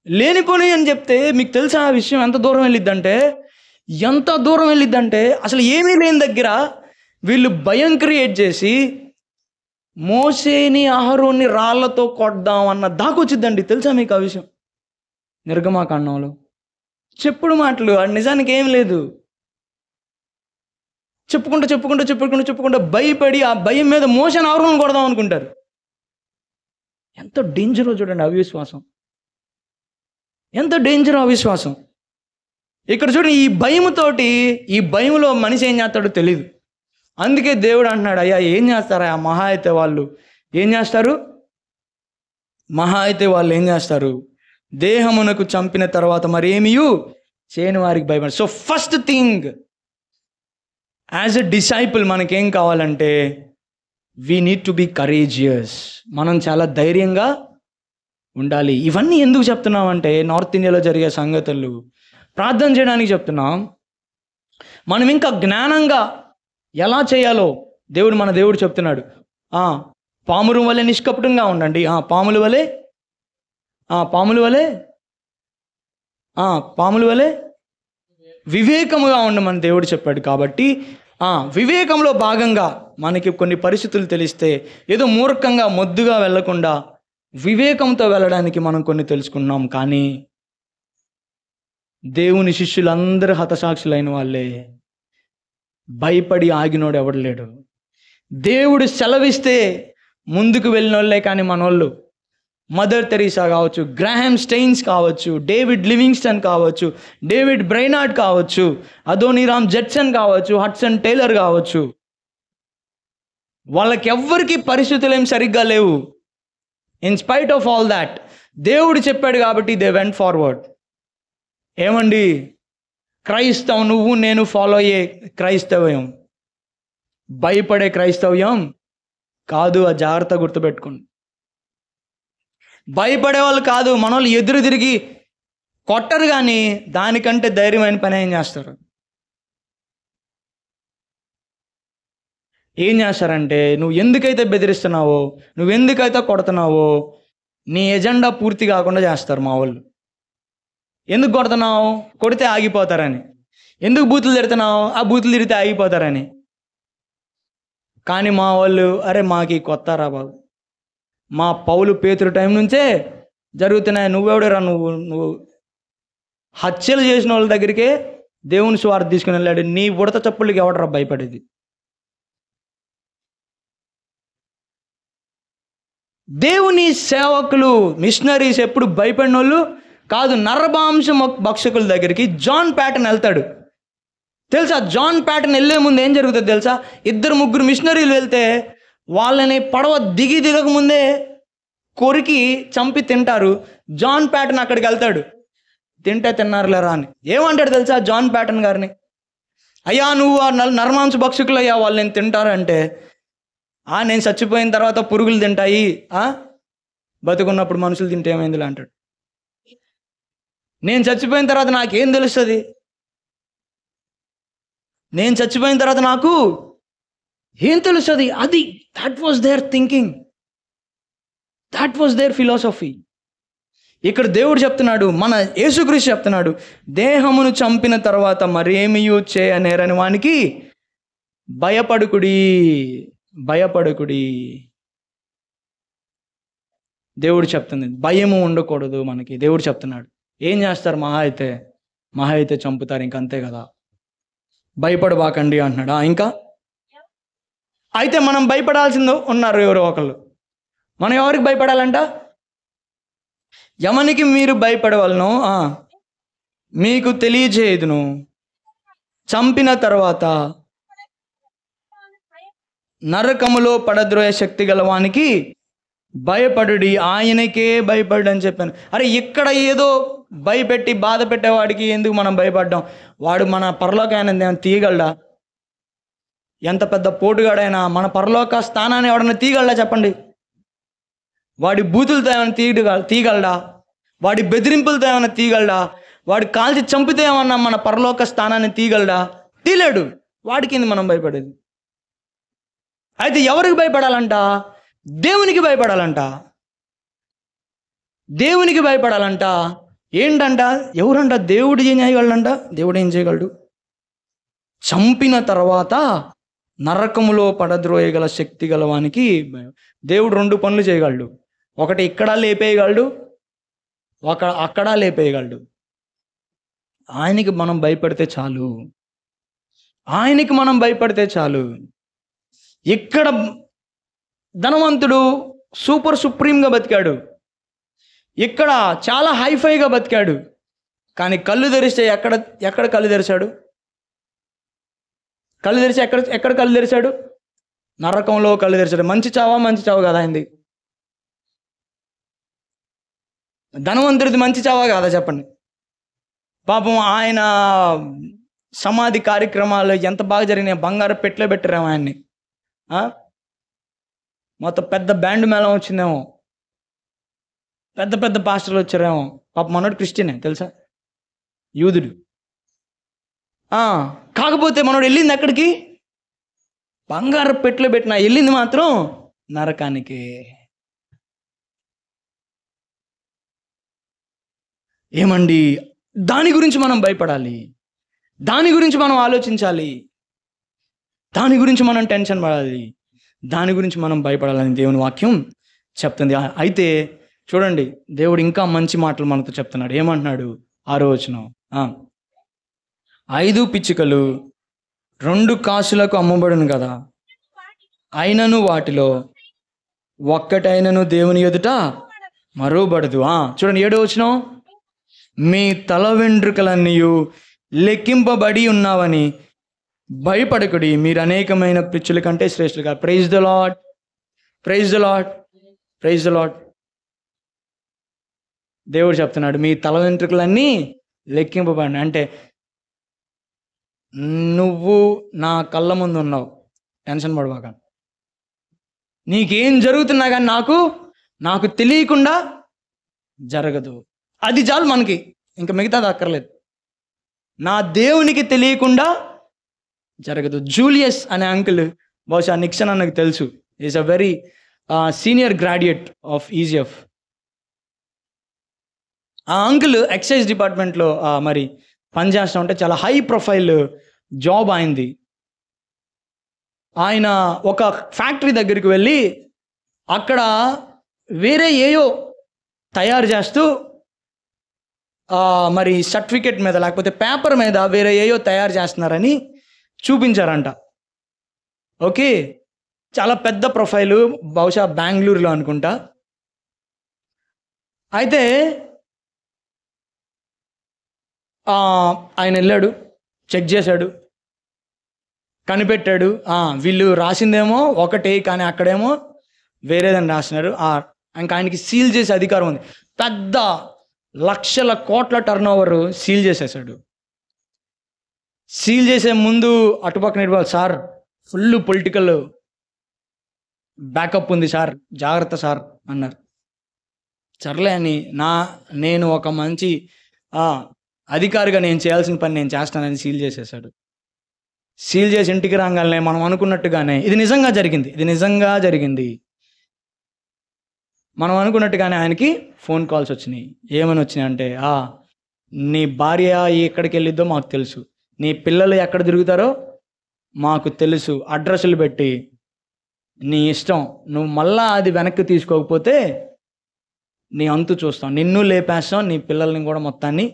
లేనిపోని అని చెప్తే మీకు తెలుసా ఆ విషయం ఎంత దూరం వెళ్ళిద్దంటే అసలు ఏమీ లేని దగ్గర వీళ్ళు భయం క్రియేట్ చేసి మోసేని అహరోన్ని రాళ్లతో కొడదాం అన్న దాకొచ్చిద్దండి. తెలుసా మీకు ఆ విషయం? నిర్గమాకాండంలో చెప్పుడు మాటలు, నిజానికి ఏం లేదు. చెప్పుకుంటూ భయపడి ఆ భయం మీద మోసేని అహరోన్ని కొడదాం అనుకుంటారు. ఎంత డేంజరో చూడండి అవిశ్వాసం, ఎంత డేంజరో అవిశ్వాసం. ఇక్కడ చూడండి ఈ భయంలో మనిషి ఏం చేస్తాడో తెలియదు. అందుకే దేవుడు అంటున్నాడు, అయ్యా ఏం చేస్తారా మహా అయితే వాళ్ళు ఏం చేస్తారు, మహా అయితే వాళ్ళు ఏం చేస్తారు, దేహమునకు చంపిన తర్వాత మరేమియు చేయని వారికి భయపడ. So first thing as a disciple మనకేం కావాలంటే we need to be courageous. మనం చాలా ధైర్యంగా ఉండాలి. ఇవన్నీ ఎందుకు చెప్తున్నామంటే నార్త్ ఇండియాలో జరిగే సంగతులు ప్రార్థన చేయడానికి చెప్తున్నాం. మనం ఇంకా జ్ఞానంగా ఎలా చేయాలో మన దేవుడు చెప్తున్నాడు. పామురు వలె నిష్కపటంగా ఉండండి. పాముల వలె వివేకముగా ఉండమని దేవుడు చెప్పాడు. కాబట్టి వివేకంలో భాగంగా మనకి కొన్ని పరిస్థితులు తెలిస్తే ఏదో మూర్ఖంగా మొద్దుగా వెళ్లకుండా వివేకంతో వెళ్ళడానికి మనం కొన్ని తెలుసుకున్నాం. కానీ దేవుని శిష్యులందరూ హతసాక్షులైన వాళ్ళే. భయపడి ఆగినోడు ఎవడు లేడు. దేవుడు సెలవిస్తే ముందుకు వెళ్ళిన వాళ్ళే. కానీ మనోళ్ళు మదర్ తెరీసా కావచ్చు, గ్రాహం స్టెయిన్స్ కావచ్చు, డేవిడ్ లివింగ్స్టన్ కావచ్చు, డేవిడ్ బ్రైనార్డ్ కావచ్చు, అదోనీరామ్ జడ్సన్ కావచ్చు, హడ్సన్ టైలర్ కావచ్చు, వాళ్ళకెవ్వరికి పరిస్థితులు ఏం సరిగ్గా లేవు. In spite of all that దేవుడు చెప్పాడు కాబట్టి దే వెంట్ ఫార్వర్డ్. ఏమండి, క్రైస్తవం నువ్వు నేను ఫాలో అయ్యే క్రైస్తవ్యం భయపడే క్రైస్తవ్యం కాదు. ఆ జాగ్రత్త గుర్తుపెట్టుకోండి. భయపడే వాళ్ళు కాదు. మన వాళ్ళు ఎదురు తిరిగి కొట్టరు, కానీ దానికంటే ధైర్యమైన పని ఏం చేస్తారు? ఏం చేస్తారంటే, నువ్వు ఎందుకైతే బెదిరిస్తున్నావో, నువ్వు ఎందుకైతే కొడుతున్నావో నీ ఎజెండా పూర్తి కాకుండా చేస్తారు మా వాళ్ళు. ఎందుకు కొడుతున్నావు? కొడితే ఆగిపోతారని. ఎందుకు బూతులు తిడుతున్నావు? ఆ బూతులు తిరిగితే ఆగిపోతారని. కానీ మా వాళ్ళు అరే మాకు కొత్తారా బాబు, మా పౌలు పేతురు టైం నుంచే జరుగుతున్నాయి. నువ్వెవడరా నువ్వు హత్యలు చేసిన వాళ్ళ దగ్గరికే దేవుని స్వార్థ తీసుకుని వెళ్ళాడు. నీ ఉడత చప్పుళ్ళకి ఎవడరా భయపడేది? దేవుని సేవకులు మిషనరీస్ ఎప్పుడు భయపడిన వాళ్ళు కాదు. నరమాంస భక్షకుల దగ్గరికి జాన్ ప్యాటన్ వెళ్తాడు. తెలుసా? జాన్ ప్యాటన్ వెళ్ళే ముందు ఏం జరుగుతుంది తెలుసా? 2-3 మిషనరీలు వెళ్తే వాళ్ళని పడవ దిగక ముందే కొరికి చంపి తింటారు. జాన్ ప్యాటన్ అక్కడికి వెళ్తాడు. తింటే తిన్నారులేరా అని ఏమంటాడు తెలుసా జాన్ ప్యాటన్ గారిని? అయ్యా నువ్వు నరమాంస భక్షకులు అయ్యా, వాళ్ళు నేను తింటారంటే నేను చచ్చిపోయిన తర్వాత పురుగులు తింటాయి, బతుకున్నప్పుడు మనుషులు తింటే ఏమైందిలే అంటాడు. నేను చచ్చిపోయిన తర్వాత నాకేం తెలుస్తుంది? నేను చచ్చిపోయిన తర్వాత నాకు ఏం తెలుస్తుంది? అది that was their thinking, that was their philosophy. ఇక్కడ దేవుడు చెప్తున్నాడు, మన యేసుక్రీస్తు చెప్తున్నాడు, దేహమును చంపిన తర్వాత మరేమియూ చేయనేరని వానికి భయపడుకుడి. దేవుడు చెప్తుంది, భయము ఉండకూడదు మనకి. దేవుడు చెప్తున్నాడు ఏం చేస్తారు? మహా అయితే చంపుతారు, ఇంకంతే కదా, భయపడబాకండి అంటున్నాడు. ఇంకా అయితే మనం భయపడాల్సిందో ఉన్నారు ఎవరో ఒకళ్ళు. మనం ఎవరికి భయపడాలంట? యమనికి మీరు భయపడవలను మీకు తెలియజేయుదును, చంపిన తర్వాత నరకములో పడద్రోయ శక్తి గలవానికి భయపడుడి, ఆయనకే భయపడు అని చెప్పాను. అరే ఇక్కడ ఏదో భయపెట్టి బాధ పెట్టేవాడికి ఎందుకు మనం భయపడ్డాం? వాడు మన పరలోకాన్ని తీయగలడా? ఎంత పెద్ద పోటుగాడైనా మన పరలోక స్థానాన్ని ఎవడన్నా తీయగలడా చెప్పండి? వాడి బూతులతో ఏమైనా తీయగలడా? వాడి బెదిరింపులతో ఏమైనా తీయగలడా? వాడి కాల్చి చంపితే ఏమన్నా మన పరలోక స్థానాన్ని తీయగలడా? తీయలేడు. వాడికి మనం భయపడేది. అయితే ఎవరికి భయపడాలంట? దేవునికి భయపడాలంట. దేవునికి భయపడాలంట. ఏంటంట? ఎవరంట? దేవుడు ఏం చేయగలడంట? దేవుడు ఏం చేయగలడు? చంపిన తర్వాత నరకములో పడద్రోయగల శక్తి గలవానికి దేవుడు 2 పనులు చేయగలడు. ఒకటి ఇక్కడ లేపేయగలడు, అక్కడ లేపేయగలడు. ఆయనకి మనం భయపడితే చాలు. ఆయనకి మనం భయపడితే చాలు. ఇక్కడ ధనవంతుడు సూపర్ సుప్రీంగా బతికాడు, ఇక్కడ చాలా హైఫైగా బతికాడు. కానీ కళ్ళు తెరిస్తే ఎక్కడ కళ్ళు తెరిచాడు? కళ్ళు తెరిచి ఎక్కడ ఎక్కడ కళ్ళు తెరిచాడు? నరకంలో కళ్ళు తెరిచాడు. మంచి చావు కదా అయింది. ధనవంతుడిది మంచి చావా కాదా చెప్పండి? పాపం ఆయన సమాధి కార్యక్రమాలు ఎంత బాగా జరిగినాయి. బంగారు పెట్టెలో పెట్టారేమో ఆయన్ని. మొత్తం పెద్ద బ్యాండ్ మేళం వచ్చిందేమో, పెద్ద పెద్ద పాస్టర్లు వచ్చారేమో. పాప మనోడు క్రిస్టియనే తెలుసా, యూదుడు. కాకపోతే మనోడు వెళ్ళింది ఎక్కడికి? బంగారు పెట్టెలో పెట్టిన, వెళ్ళింది మాత్రం నరకానికి. ఏమండి, దాని గురించి మనం భయపడాలి, దాని గురించి మనం ఆలోచించాలి, దాని గురించి మనం టెన్షన్ పడాలి, దాని గురించి మనం భయపడాలని దేవుని వాక్యం చెప్తుంది. అయితే చూడండి, దేవుడు ఇంకా మంచి మాటలు మనతో చెప్తున్నాడు. ఏమంటున్నాడు? 6వ వచనం, 5 పిచ్చుకలు 2 కాసులకు అమ్మబడును కదా, అయినను వాటిలో ఒక్కటైనను దేవుని ఎదుట మరువబడదు. చూడండి 7వ వచనం, మీ తల వెంట్రుకలన్నీ లెక్కింపబడి ఉన్నావని భయపడకుడి, మీరు అనేకమైన పిచ్చుల కంటే శ్రేష్ఠులుగా. Praise the lord, praise the lord, praise the lord. దేవుడు చెప్తున్నాడు, మీ తల వెంట్రుకలన్నీ లెక్కింపబడి. అంటే నువ్వు నా కళ్ళ ముందు ఉన్నావు, టెన్షన్ పడబాక. నీకేం జరుగుతున్నా కానీ నాకు తెలియకుండా జరగదు. అది చాలు మనకి, ఇంకా మిగతాది అక్కర్లేదు. నా దేవునికి తెలియకుండా జరగదు. జూలియస్ అనే అంకుల్, బహుశా నిక్సన్ అన్నకు తెలుసు, is a very senior graduate of ఈజిఎఫ్. ఆ అంకుల్ ఎక్సైజ్ డిపార్ట్మెంట్లో మరి పనిచేస్తూ ఉంటే చాలా హై ప్రొఫైల్ జాబ్ అయింది. ఆయన ఒక ఫ్యాక్టరీ దగ్గరికి వెళ్ళి అక్కడ వేరే ఏయో తయారు చేస్తూ మరి సర్టిఫికెట్ మీద లేకపోతే పేపర్ మీద వేరే ఏయో తయారు చేస్తున్నారని చూపించారంట. ఓకే, చాలా పెద్ద ప్రొఫైలు, బహుశా బెంగళూరులో అనుకుంటా. అయితే ఆయన వెళ్ళాడు, చెక్ చేశాడు, కనిపెట్టాడు. వీళ్ళు రాసిందేమో ఒకటే, కానీ అక్కడేమో వేరేదని రాసినారు. ఇంకా ఆయనకి సీల్ చేసే అధికారం ఉంది. పెద్ద లక్షల కోట్ల టర్న్ ఓవర్ సీల్ చేసేసాడు. సీల్ చేసే ముందు అటుపక్కన ఇవ్వాలి, సార్ ఫుల్ పొలిటికల్ బ్యాకప్ ఉంది సార్, జాగ్రత్త సార్ అన్నారు. సర్లే అని నేను ఒక మంచి అధికారిగా నేను చేయాల్సిన పని నేను చేస్తానని సీల్ చేసేసాడు. సీల్ చేసి ఇంటికి రాగానే మనం అనుకున్నట్టుగానే ఇది నిజంగా జరిగింది, మనం అనుకున్నట్టుగానే ఆయనకి ఫోన్ కాల్స్ వచ్చినాయి. ఏమని వచ్చినాయి అంటే, నీ భార్య ఎక్కడికి వెళ్ళిద్దో మాకు తెలుసు, నీ పిల్లలు ఎక్కడ తిరుగుతారో మాకు తెలుసు, అడ్రస్లు పెట్టి నీ ఇష్టం, నువ్వు మళ్ళా అది వెనక్కి తీసుకోకపోతే నీ అంతు చూస్తాం, నిన్ను లేపేస్తాం, నీ పిల్లల్ని కూడా మొత్తాన్ని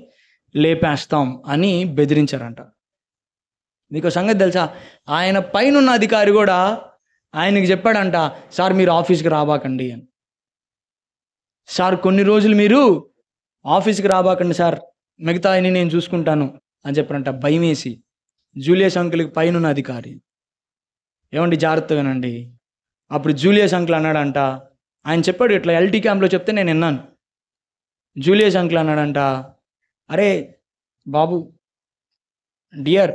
లేపేస్తాం అని బెదిరించారంట. మీకు సంగతి తెలుసా, ఆయన పైన అధికారి కూడా ఆయనకి చెప్పాడంట, సార్ మీరు ఆఫీస్కి రాబాకండి అని. సార్ కొన్ని రోజులు మీరు ఆఫీస్కి రాబాకండి సార్, మిగతా అన్ని నేను చూసుకుంటాను అని చెప్పారంట. భయం వేసి జూలియస్ అంకుల్కి పైన అధికారి, ఏమండి జాగ్రత్త వినండి. అప్పుడు జూలియస్ అంకుల్ అన్నాడంట, ఆయన చెప్పాడు ఇట్లా ఎల్టీ క్యాంప్లో చెప్తే నేను విన్నాను. జూలియస్ అంకుల్ అన్నాడంట, అరే బాబు డియర్,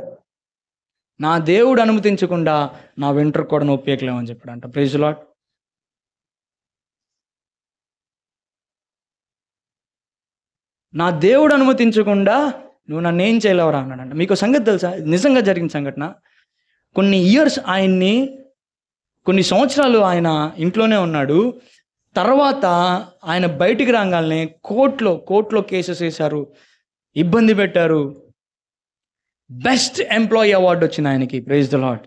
నా దేవుడు అనుమతించకుండా నా వెంట్రుక కూడా నొప్పేయలేమని చెప్పాడంట. Praise the lord. నా దేవుడు అనుమతించకుండా నువ్వు నన్ను ఏం చేయలేవరా అన్నాడంట. మీకు సంగతి తెలుసా, నిజంగా జరిగిన సంఘటన. కొన్ని ఇయర్స్ ఆయన్ని, కొన్ని సంవత్సరాలు ఆయన ఇంట్లోనే ఉన్నాడు. తర్వాత ఆయన బయటికి రాగానే కోర్టులో కేసెస్ వేశారు, ఇబ్బంది పెట్టారు. బెస్ట్ ఎంప్లాయీ అవార్డు వచ్చింది ఆయనకి. Praise the lord.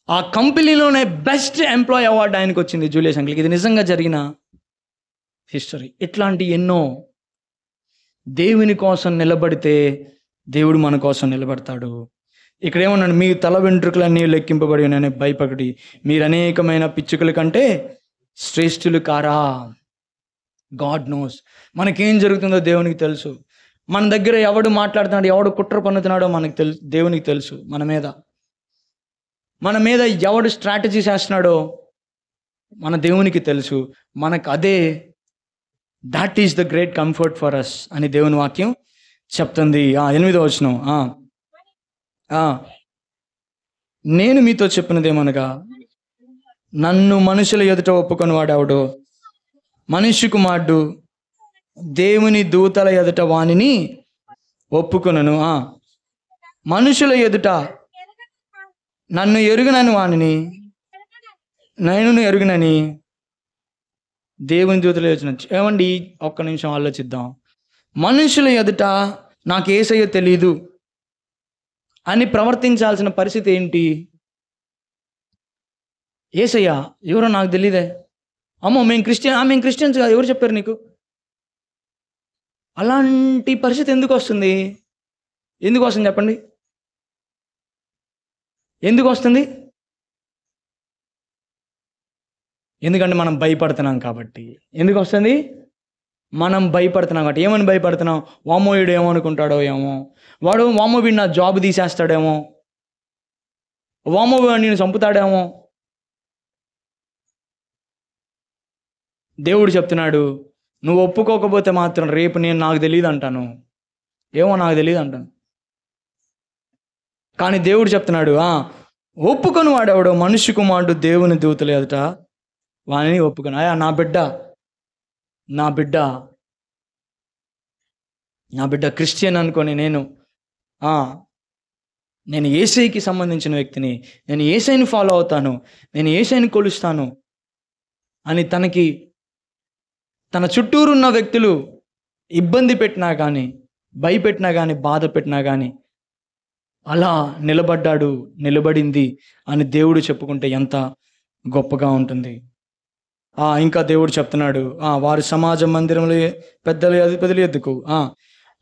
ఆ కంపెనీలోనే బెస్ట్ ఎంప్లాయీ అవార్డు ఆయనకు వచ్చింది, జూలియస్ అంకుల్కి. ఇది నిజంగా జరిగిన హిస్టరీ. ఇట్లాంటి ఎన్నో. దేవుని కోసం నిలబడితే దేవుడు మన కోసం నిలబడతాడు. ఇక్కడ ఏమన్నాడు, మీ తల వెంట్రుకలన్నీ లెక్కింపబడి ఉన్నాయని భయపడి, మీరు అనేకమైన పిచ్చుకల కంటే శ్రేష్ఠులు కారా. God knows. మనకేం జరుగుతుందో దేవునికి తెలుసు. మన దగ్గర ఎవడు మాట్లాడుతున్నాడు, ఎవడు కుట్ర పన్నుతున్నాడో మనకు తెలుసు, దేవునికి తెలుసు. మన మీద ఎవడు స్ట్రాటజీ చేస్తున్నాడో మన దేవునికి తెలుసు. మనకు అదే that is the great comfort for us అని దేవుని వాక్యం చెప్తుంది. 8వ వచనం, నేను మీతో చెప్పినదేమనగా, నన్ను మనుషుల ఎదుట ఒప్పుకొని వాడెవడో మనుష్య కుమారుడు దేవుని దూతల ఎదుట వానిని ఒప్పుకొనను. మనుషుల ఎదుట నన్ను ఎరుగనని వానిని నేను ఎరుగునని దేవుని దూతలు వచ్చిన. ఏమండి, ఒక్క నిమిషం ఆలోచిద్దాం. మనుషుల ఎదుట నాకు యేసయ్య తెలీదు అని ప్రవర్తించాల్సిన పరిస్థితి ఏంటి? యేసయ్య ఎవరో నాకు తెలీదే, అమ్మో మేము క్రిస్టియన్స్ కాదు, ఎవరు చెప్పారు నీకు? అలాంటి పరిస్థితి ఎందుకు వస్తుంది చెప్పండి? ఎందుకు వస్తుంది? ఎందుకంటే మనం భయపడుతున్నాం కాబట్టి. ఎందుకు వస్తుంది? మనం భయపడుతున్నాం కాబట్టి. ఏమని భయపడుతున్నాం? వామ్మో వీడు ఏమనుకుంటాడో ఏమో, వామ్మో వీడు నా జాబ్ తీసేస్తాడేమో, వామ్మో వీడు నేను చంపుతాడేమో. దేవుడు చెప్తున్నాడు, నువ్వు ఒప్పుకోకపోతే మాత్రం రేపు నాకు తెలియదు అంటాను, నాకు తెలియదు అంటాను. కానీ దేవుడు చెప్తున్నాడు, ఒప్పుకొని వాడెవడో మనుష్య కుమారుడు దేవుని దూతలు ఎదుట వానిని ఒప్పుకొని. నా బిడ్డ క్రిస్టియన్ అనుకొని నేను యేసయ్యకి సంబంధించిన వ్యక్తిని, నేను యేసయ్యని ఫాలో అవుతాను, నేను యేసయ్యని కొలుస్తాను అని తన చుట్టూరు ఉన్న వ్యక్తులు ఇబ్బంది పెట్టినా కానీ, భయపెట్టినా కానీ, బాధ పెట్టినా కానీ అలా నిలబడింది అని దేవుడు చెప్పుకుంటే ఎంత గొప్పగా ఉంటుంది. ఇంకా దేవుడు చెప్తున్నాడు, వారు సమాజ మందిరంలో పెద్దల అధిపతుల ఎద్దుకు,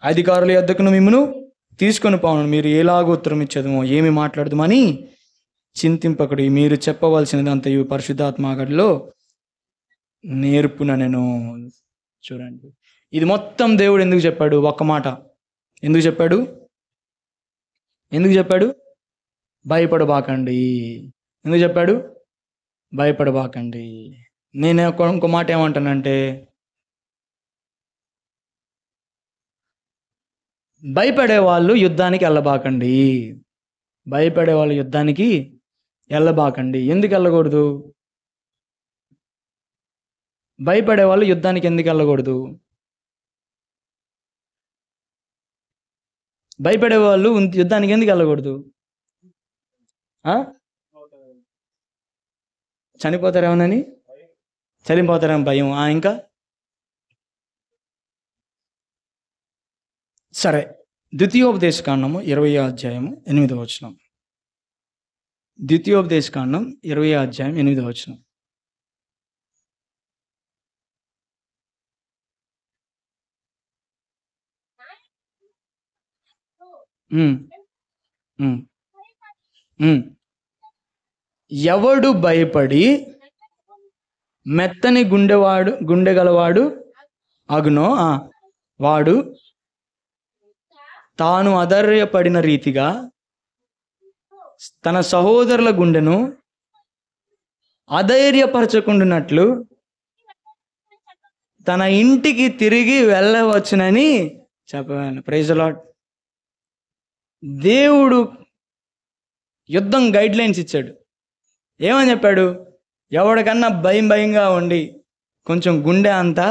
అధికారుల ఎద్దుకును మిమ్మును తీసుకొని పోను, మీరు ఎలాగో ఉత్తరం ఇచ్చేదమో ఏమి మాట్లాడదామని చింతింపకుడి, మీరు చెప్పవలసినది అంతయు పరిశుద్ధాత్మగడిలో నేర్పున నేను. చూడండి, ఇది మొత్తం దేవుడు ఎందుకు చెప్పాడు? ఒక్క మాట ఎందుకు చెప్పాడు? భయపడబాకండి. ఎందుకు చెప్పాడు? భయపడబాకండి. నేను ఇంకో మాట ఏమంటానంటే, భయపడే వాళ్ళు యుద్ధానికి వెళ్ళబాకండి. ఎందుకు వెళ్ళకూడదు? భయపడే వాళ్ళు యుద్ధానికి ఎందుకు వెళ్ళకూడదు? భయపడే వాళ్ళు యుద్ధానికి ఎందుకు వెళ్ళకూడదు? చనిపోతారేమోనని, చనిపోతారేమో భయం. ఇంకా సరే, ద్వితీయోపదేశకాండము 20వ అధ్యాయము 8వ వచనం. ద్వితీయోపదేశకాండం 20వ అధ్యాయం 8వ వచనం. ఎవడు భయపడి మెత్తని గుండె గలవాడు అగునో వాడు తాను అధైర్యపడిన రీతిగా తన సహోదరుల గుండెను అధైర్యపరచకుండానట్లు తన ఇంటికి తిరిగి వెళ్ళవచ్చునని చెప్పాను. Praise the lord. దేవుడు యుద్ధం గైడ్ లైన్స్ ఇచ్చాడు. ఏమని చెప్పాడు? ఎవడికన్నా భయంగా ఉండి కొంచెం గుండె అంతా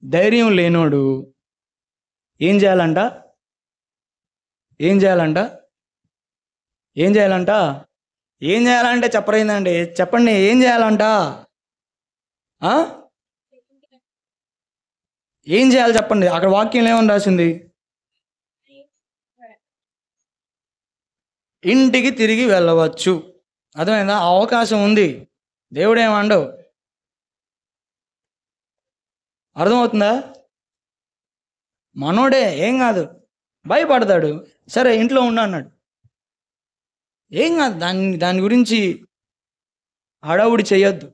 ధైర్యం లేనోడు ఏం చేయాలంట? చెప్పరైందండి, చెప్పండి. ఏం చేయాలంట? ఏం చేయాలి చెప్పండి. అక్కడ వాక్యం ఏమని రాసింది? ఇంటికి తిరిగి వెళ్ళవచ్చు. అర్థమైందా? అవకాశం ఉంది. దేవుడు ఏమండవు. అర్థమవుతుందా? మనోడే ఏం కాదు, భయపడతాడు. సరే ఇంట్లో ఉండు అన్నాడు, ఏం కాదు. దాని గురించి హడావుడి చెయ్యొద్దు,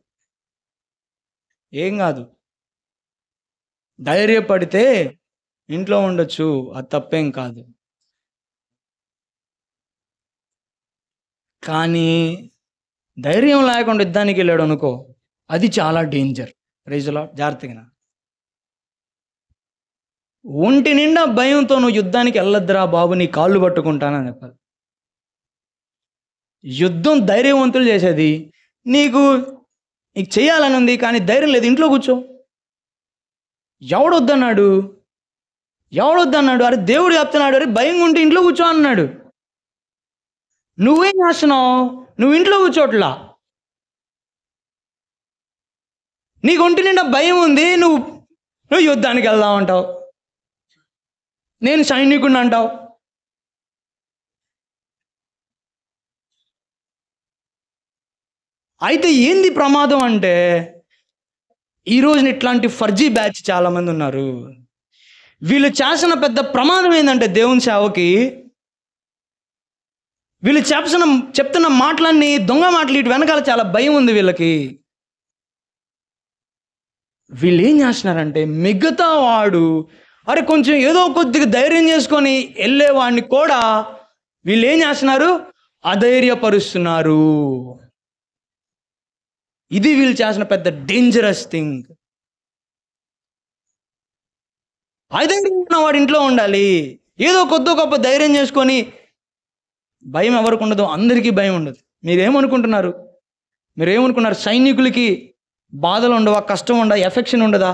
ఏం కాదు. ధైర్యపడితే ఇంట్లో ఉండొచ్చు, అది తప్పేం కాదు. కానీ ధైర్యం లేకుండా యుద్ధానికెళ్ళాడనుకో, అది చాలా డేంజర్. Praise the lord. జాగ్రత్తగా వినాలి. ఒంటి నిండా భయంతో నువ్వు యుద్ధానికి వెళ్ళొద్దురా బాబు, నీ కాళ్ళు పట్టుకుంటానని చెప్పాలి. యుద్ధం ధైర్యవంతులు చేసేది. నీకు నీకు చేయాలని ఉంది కానీ ధైర్యం లేదు, ఇంట్లో కూర్చో. ఎవడొద్దన్నాడు? ఎవడొద్దన్నాడు? అరే దేవుడు చెప్తున్నాడు, అరే భయంగా ఉంటే ఇంట్లో కూర్చో అన్నాడు. నువ్వేం చేస్తున్నావు? నువ్వు ఇంట్లో కూర్చోట్లా. నీకు ఒంటి నిండా భయం ఉంది, నువ్వు నువ్వు యుద్ధానికి వెళ్దాం అంటావు, నేను సైనికుడిని అంటావు. అయితే ఏంది ప్రమాదం అంటే, ఈరోజున ఇట్లాంటి ఫర్జీ బ్యాచ్ చాలామంది ఉన్నారు. వీళ్ళు చేసిన పెద్ద ప్రమాదం ఏంటంటే, దేవుని సేవకి వీళ్ళు చెప్తున్న మాటలన్నీ దొంగ మాటలు. ఇటు వెనకాల చాలా భయం ఉంది వీళ్ళకి. వీళ్ళు ఏం చేస్తున్నారంటే, మిగతా వాడు అరే కొంచెం ఏదో కొద్దిగా ధైర్యం చేసుకొని వెళ్ళేవాడిని కూడా వీళ్ళు ఏం చేస్తున్నారు? అధైర్యపరుస్తున్నారు. ఇది వీళ్ళు చేసిన పెద్ద డేంజరస్ థింగ్. అధైర్యం ఉన్నవాడు ఇంట్లో ఉండాలి. ఏదో కొద్ది గొప్ప ధైర్యం చేసుకొని, భయం ఎవరికి ఉండదు? అందరికీ భయం ఉండదు. మీరేమనుకుంటున్నారు? సైనికులకి బాధలు ఉండవా? కష్టం ఉండదా? ఎఫెక్షన్ ఉండదా?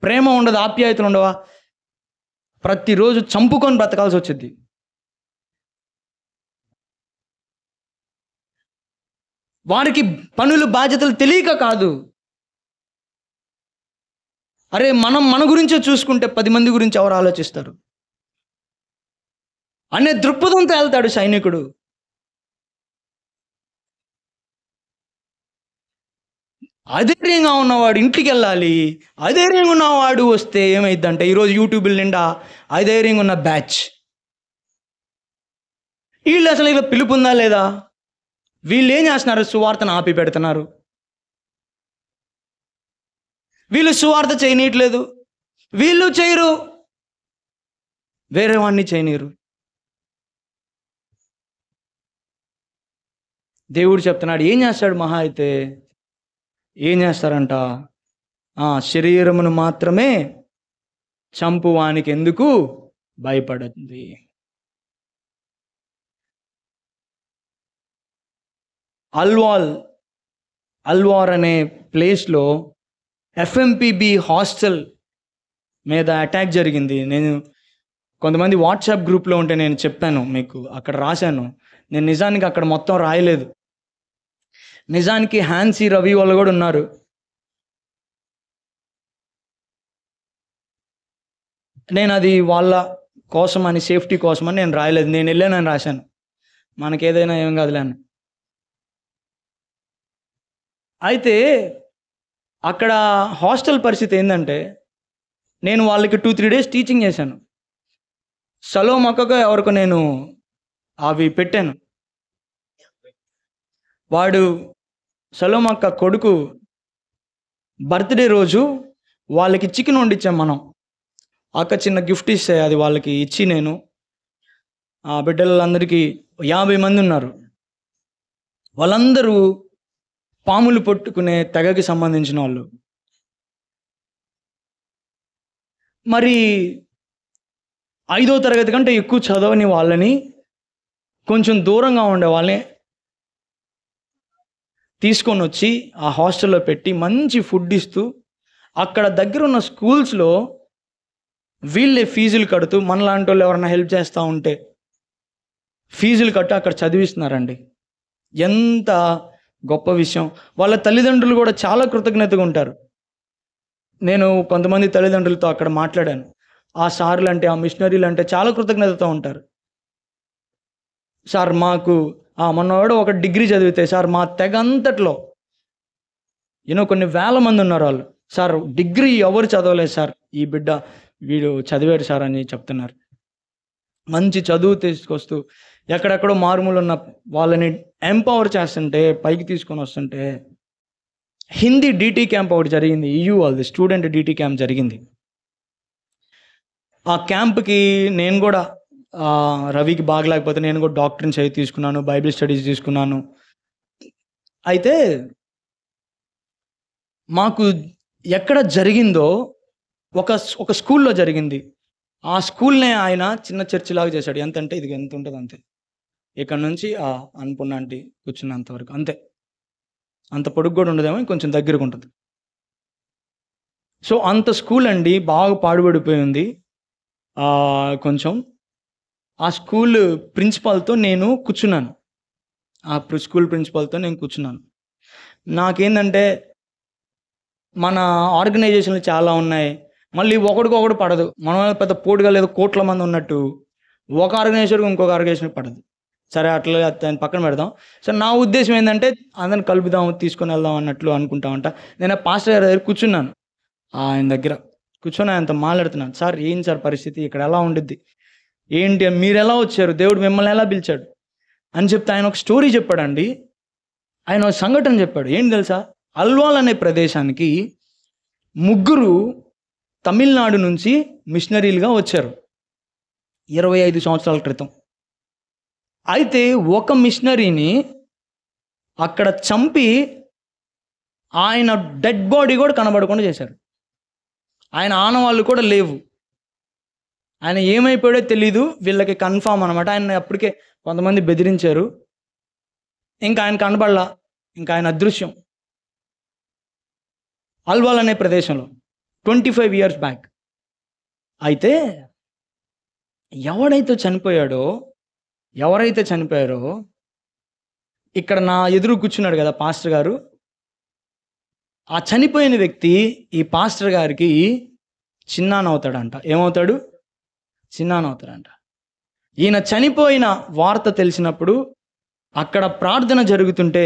ప్రేమ ఉండదా? ఆప్యాయతలు ఉండవా? ప్రతిరోజు చంపుకొని బ్రతకాల్సి వచ్చింది. వారికి పనులు బాధ్యతలు తెలియక కాదు. అరే మన గురించే చూసుకుంటే 10 మంది గురించి ఎవరు ఆలోచిస్తారు అనే దృక్పథంతో వెళ్తాడు సైనికుడు. అధైర్యంగా ఉన్నవాడు ఇంటికి వెళ్ళాలి. అధైర్యంగా ఉన్నవాడు వస్తే ఏమైందంటే, ఈరోజు యూట్యూబ్ల నిండా అధైర్యంగా ఉన్న బ్యాచ్. వీళ్ళు అసలు ఇలా పిలుపు ఉందా లేదా? వీళ్ళు ఏం చేస్తున్నారు? సువార్తను ఆపి పెడుతున్నారు. వీళ్ళు సువార్త చేయనీయట్లేదు. వీళ్ళు చేయరు, వేరే వాడిని చేయనీరు. దేవుడు చెప్తున్నాడు, ఏం చేస్తాడు మహా అయితే? ఏం చేస్తారంట? శరీరమును మాత్రమే చంపువానికి ఎందుకు భయపడుతుంది. అల్వార్ అనే ప్లేస్లో ఎఫ్ఎంపిబి హాస్టల్ మీద అటాక్ జరిగింది. నేను కొంతమంది వాట్సాప్ గ్రూప్లో ఉంటే నేను చెప్పాను మీకు, అక్కడ రాశాను. నేను నిజానికి అక్కడ మొత్తం రాయలేదు. నిజానికి హ్యాన్సీ రవి వాళ్ళు కూడా ఉన్నారు. నేను అది వాళ్ళ కోసమని, సేఫ్టీ కోసమని నేను రాయలేదు. నేను వెళ్ళానని రాశాను. మనకేదైనా ఏం కాదులే అని. అయితే అక్కడ హాస్టల్ పరిస్థితి ఏంటంటే, నేను వాళ్ళకి 2-3 డేస్ టీచింగ్ చేశాను. సలోమ్ అక్కగా ఎవరికో నేను అవి పెట్టాను. వాడు సలోమ్ అక్క కొడుకు బర్త్డే రోజు వాళ్ళకి చికెన్ వండించాం మనం. అక్క చిన్న గిఫ్ట్ ఇస్తే అది వాళ్ళకి ఇచ్చి, నేను ఆ బిడ్డలందరికీ 50 మంది ఉన్నారు. వాళ్ళందరూ పాములు పట్టుకునే తెగకి సంబంధించిన వాళ్ళు. మరి 5వ తరగతి కంటే ఎక్కువ చదవని వాళ్ళని, కొంచెం దూరంగా ఉండే వాళ్ళని తీసుకొని వచ్చి ఆ హాస్టల్లో పెట్టి మంచి ఫుడ్ ఇస్తూ, అక్కడ దగ్గర ఉన్న స్కూల్స్లో వీళ్ళే ఫీజులు కడుతూ, మనలాంటి వాళ్ళు ఎవరైనా హెల్ప్ చేస్తూ ఉంటే ఫీజులు కట్టు అక్కడ చదివిస్తున్నారండి. ఎంత గొప్ప విషయం. వాళ్ళ తల్లిదండ్రులు కూడా చాలా కృతజ్ఞతగా ఉంటారు. నేను కొంతమంది తల్లిదండ్రులతో అక్కడ మాట్లాడాను. ఆ సార్లు అంటే, ఆ మిషనరీలు అంటే చాలా కృతజ్ఞతతో ఉంటారు. సార్ మాకు మొన్నవాడు ఒక డిగ్రీ చదివితే, సార్ మా తెగ అంతట్లో కొన్ని వేల మంది ఉన్నారు వాళ్ళు. సార్ డిగ్రీ ఎవరు చదవలేదు సార్, ఈ బిడ్డ వీడు చదివాడు సార్ అని చెప్తున్నారు. మంచి చదువు తీసుకొస్తూ ఎక్కడెక్కడో మారుమూలు ఉన్న వాళ్ళని ఎంపవర్ చేస్తుంటే, పైకి తీసుకొని వస్తుంటే, హిందీ డిటి క్యాంప్ ఒకటి జరిగింది. వాళ్ళది స్టూడెంట్ డిటి క్యాంప్ జరిగింది. ఆ క్యాంప్కి నేను కూడా రవికి బాగలేకపోతే నేను కూడా డాక్టర్ని చదివి తీసుకున్నాను, బైబిల్ స్టడీస్ తీసుకున్నాను. అయితే మాకు ఎక్కడ జరిగిందో ఒక స్కూల్లో జరిగింది. ఆ స్కూల్నే ఆయన చిన్న చర్చ్ లాగా చేశాడు. ఎంతంటే ఇది ఎంత ఉంటుంది అంతే, ఇక్కడ నుంచి అన్నపూర్ణ ఆంటీ కూర్చున్నంత వరకు అంతే. అంత పొడుగు కూడా ఉండదేమో, కొంచెం దగ్గరకు ఉంటుంది. సో అంత స్కూల్ అండి, బాగా పాడుపడిపోయి ఉంది కొంచెం. ఆ స్కూల్ ప్రిన్సిపాల్తో నేను కూర్చున్నాను. స్కూల్ ప్రిన్సిపాల్తో నేను కూర్చున్నాను. నాకేంటంటే మన ఆర్గనైజేషన్లు చాలా ఉన్నాయి, మళ్ళీ ఒకడికొకడు పడదు. మనం పెద్ద పోటుగా లేదు కోట్ల మంది ఉన్నట్టు ఒక ఆర్గనైజేషన్కి ఇంకొక ఆర్గనైజేషన్ పడదు. సరే అట్లా దాన్ని పక్కన పెడదాం. సో నా ఉద్దేశం ఏంటంటే అందరిని కలుపుదాం, తీసుకొని వెళ్దాం అన్నట్లు అనుకుంటామంట. నేను పాస్టర్ గారి దగ్గర కూర్చున్నాను. ఆయన దగ్గర కూర్చొని ఆయనతో మాట్లాడుతున్నాను. సార్ ఏం సార్ పరిస్థితి, ఇక్కడ ఎలా ఉండిద్ది, ఏంటి, మీరు ఎలా వచ్చారు, దేవుడు మిమ్మల్ని ఎలా పిలిచాడు అని చెప్తే ఆయన ఒక స్టోరీ చెప్పాడండి. ఆయన ఒక సంఘటన చెప్పాడు. ఏంటి తెలుసా, అల్వాల్ అనే ప్రదేశానికి 3 తమిళనాడు నుంచి మిషనరీలుగా వచ్చారు 25 సంవత్సరాల క్రితం. అయితే ఒక మిషనరీని అక్కడ చంపి ఆయన డెడ్ బాడీ కూడా కనబడకుండా చేశారు. ఆయన ఆనవాళ్ళు కూడా లేవు. ఆయన ఏమైపోయాడో తెలీదు, వీళ్ళకి కన్ఫామ్ అనమాట. ఆయన అప్పటికే కొంతమంది బెదిరించారు, ఇంకా ఆయన కనబడలా, ఇంకా ఆయన అదృశ్యం. అల్వాల్ అనే ప్రదేశంలో 25 years బ్యాక్. అయితే ఎవరైతే చనిపోయారో ఇక్కడ నా ఎదురు కూర్చున్నాడు కదా పాస్టర్ గారు, ఆ చనిపోయిన వ్యక్తి ఈ పాస్టర్ గారికి చిన్నానవుతాడంట. ఏమవుతాడు? చిన్నానవుతాడంట. ఈయన చనిపోయిన వార్త తెలిసినప్పుడు అక్కడ ప్రార్థన జరుగుతుంటే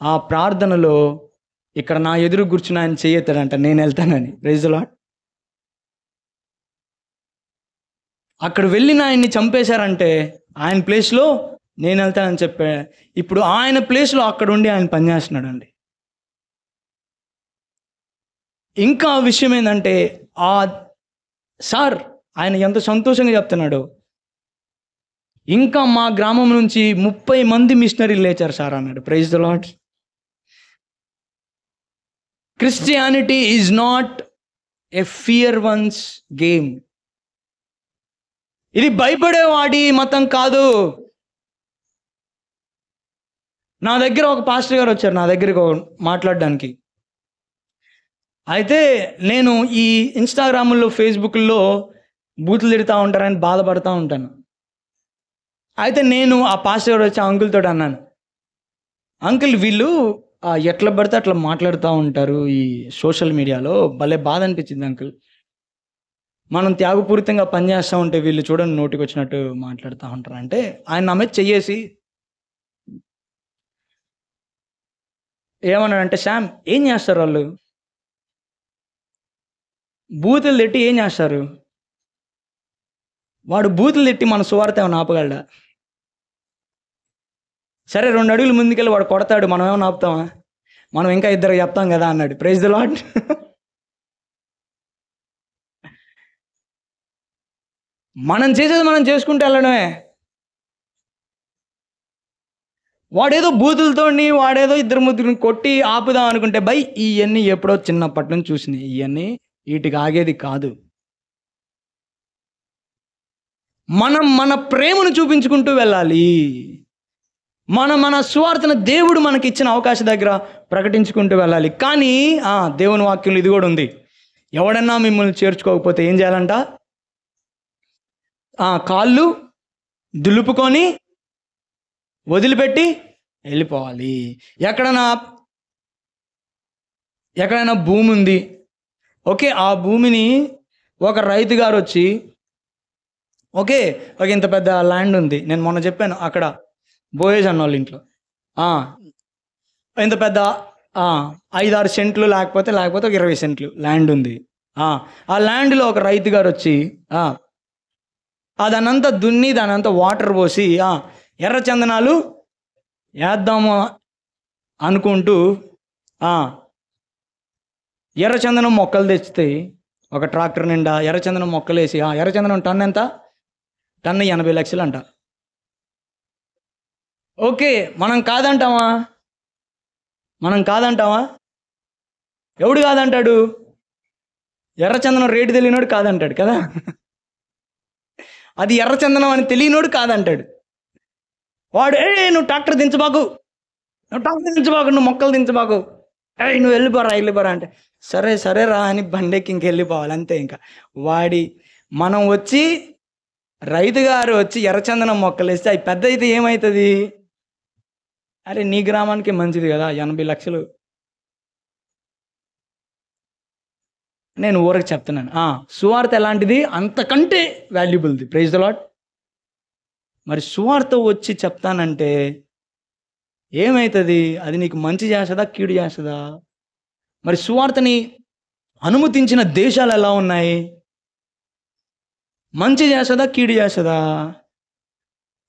ఆ ప్రార్థనలో ఇక్కడ నా ఎదురు కూర్చుని ఆయన చేయెత్తాడంట, నేను వెళ్తానని. Praise the lord. అక్కడ వెళ్ళిన ఆయన్ని చంపేశారంటే ఆయన ప్లేస్లో నేను వెళ్తానని చెప్పా. ఇప్పుడు ఆయన ప్లేస్లో అక్కడ ఉండి ఆయన పనిచేస్తున్నాడండి. ఇంకా విషయం ఏంటంటే సార్ ఆయన ఎంత సంతోషంగా చెప్తున్నాడు, ఇంకా మా గ్రామం నుంచి 30 మంది మిషనరీలు లేచారు సార్ అన్నాడు. Praise the lord. Christianity is not a fear one's game. ఇది భయపడేవాడి మతం కాదు. నా దగ్గర ఒక పాస్టర్ గారు వచ్చారు నా దగ్గరికి మాట్లాడడానికి. అయితే నేను ఈ ఇన్స్టాగ్రామ్లో ఫేస్బుక్లో బూతులు తిడుతూ ఉంటారని బాధపడుతూ ఉంటాను. అయితే నేను ఆ పాస్టర్ గారు వచ్చి అంకుల్తో అన్నాను, అంకుల్ వీళ్ళు ఎట్లా పడితే అట్లా మాట్లాడుతూ ఉంటారు ఈ సోషల్ మీడియాలో, భలే బాధ అనిపించింది అంకుల్. మనం త్యాగపూరితంగా పనిచేస్తూ ఉంటే వీళ్ళు చూడండి నోటికి వచ్చినట్టు మాట్లాడుతూ ఉంటారు అంటే ఆయన నా మీద చెయ్యేసి ఏమన్నాడంటే, శ్యామ్ ఏం చేస్తారు వాళ్ళు, బూతులు తిట్టి ఏం చేస్తారు, వాడు బూతులు తిట్టి మన సువార్త ఏమైనా ఆపగలడా? సరే 2 అడుగులు ముందుకెళ్ళి వాడు కొడతాడు, మనం ఏమైనా ఆపుతామా? మనం ఇంకా 2 చెప్తాం కదా అన్నాడు. Praise the lord. మనం చేసేది మనం చేసుకుంటూ వెళ్ళడమే. వాడేదో బూతులతోని వాడేదో 2 కొట్టి ఆపుదాం అనుకుంటే ఇవన్నీ ఎప్పుడో చిన్నప్పటి నుంచి చూసినాయి, ఇవన్నీ వీటికి ఆగేది కాదు. మనం మన ప్రేమను చూపించుకుంటూ వెళ్ళాలి. మన సువార్తను దేవుడు మనకి ఇచ్చిన అవకాశం దగ్గర ప్రకటించుకుంటూ వెళ్ళాలి. కానీ దేవుని వాక్యంలో ఇది కూడా ఉంది, ఎవడన్నా మిమ్మల్ని చేర్చుకోకపోతే ఏం చేయాలంట? కాళ్ళు దులుపుకొని వదిలిపెట్టి వెళ్ళిపోవాలి. ఎక్కడైనా భూమి ఉంది, ఓకే, ఆ భూమిని ఒక రైతు గారు వచ్చి, ఓకే ఒక ఇంత పెద్ద ల్యాండ్ ఉంది, నేను మొన్న చెప్పాను అక్కడ బోయేజ్ అన్న వాళ్ళ ఇంట్లో ఇంత పెద్ద 5-6 సెంట్లు లేకపోతే ఒక 20 సెంట్లు ల్యాండ్ ఉంది. ఆ ల్యాండ్లో ఒక రైతు గారు వచ్చి దానంతా దున్ని దానంతా వాటర్ పోసి ఎర్ర చందనాలు వేద్దాము అనుకుంటూ ఎర్ర చందనం మొక్కలు తెచ్చితే ఒక ట్రాక్టర్ నిండా ఎర్రచందనం మొక్కలేసి, ఎర్రచందనం టన్ను ఎంత? టన్ను 80 లక్షలు అంట. ఓకే, మనం కాదంటామా? మనం కాదంటామా? ఎవడు కాదంటాడు? ఎర్రచందనం రేటు తెలియనోడు కాదంటాడు కదా. అది ఎర్రచందనం అని తెలియనోడు కాదంటాడు. వాడు నువ్వు ట్రాక్టర్ దించబాకు, నువ్వు మొక్కలు దించబాకు, నువ్వు వెళ్ళిపోరా అంటే, సరేరా అని బండెక్కి ఇంకెళ్ళిపోవాలి అంతే. ఇంకా మనం వచ్చి రైతు గారు వచ్చి ఎర్రచందనం మొక్కలు వేస్తే అవి పెద్ద అయితే ఏమవుతుంది? అరే నీ గ్రామానికి మంచిది కదా 80 లక్షలు. నేను ఊరికి చెప్తున్నాను. సువార్త ఎలాంటిది? అంతకంటే వాల్యుబుల్ది. Praise the lord. మరి సువార్త వచ్చి చెప్తానంటే ఏమవుతుంది? అది నీకు మంచి చేస్తుందా, కీడు చేస్తుందా? మరి సువార్తని అనుమతించిన దేశాలు ఎలా ఉన్నాయి? మంచి చేస్తుందా, కీడు చేస్తుందా?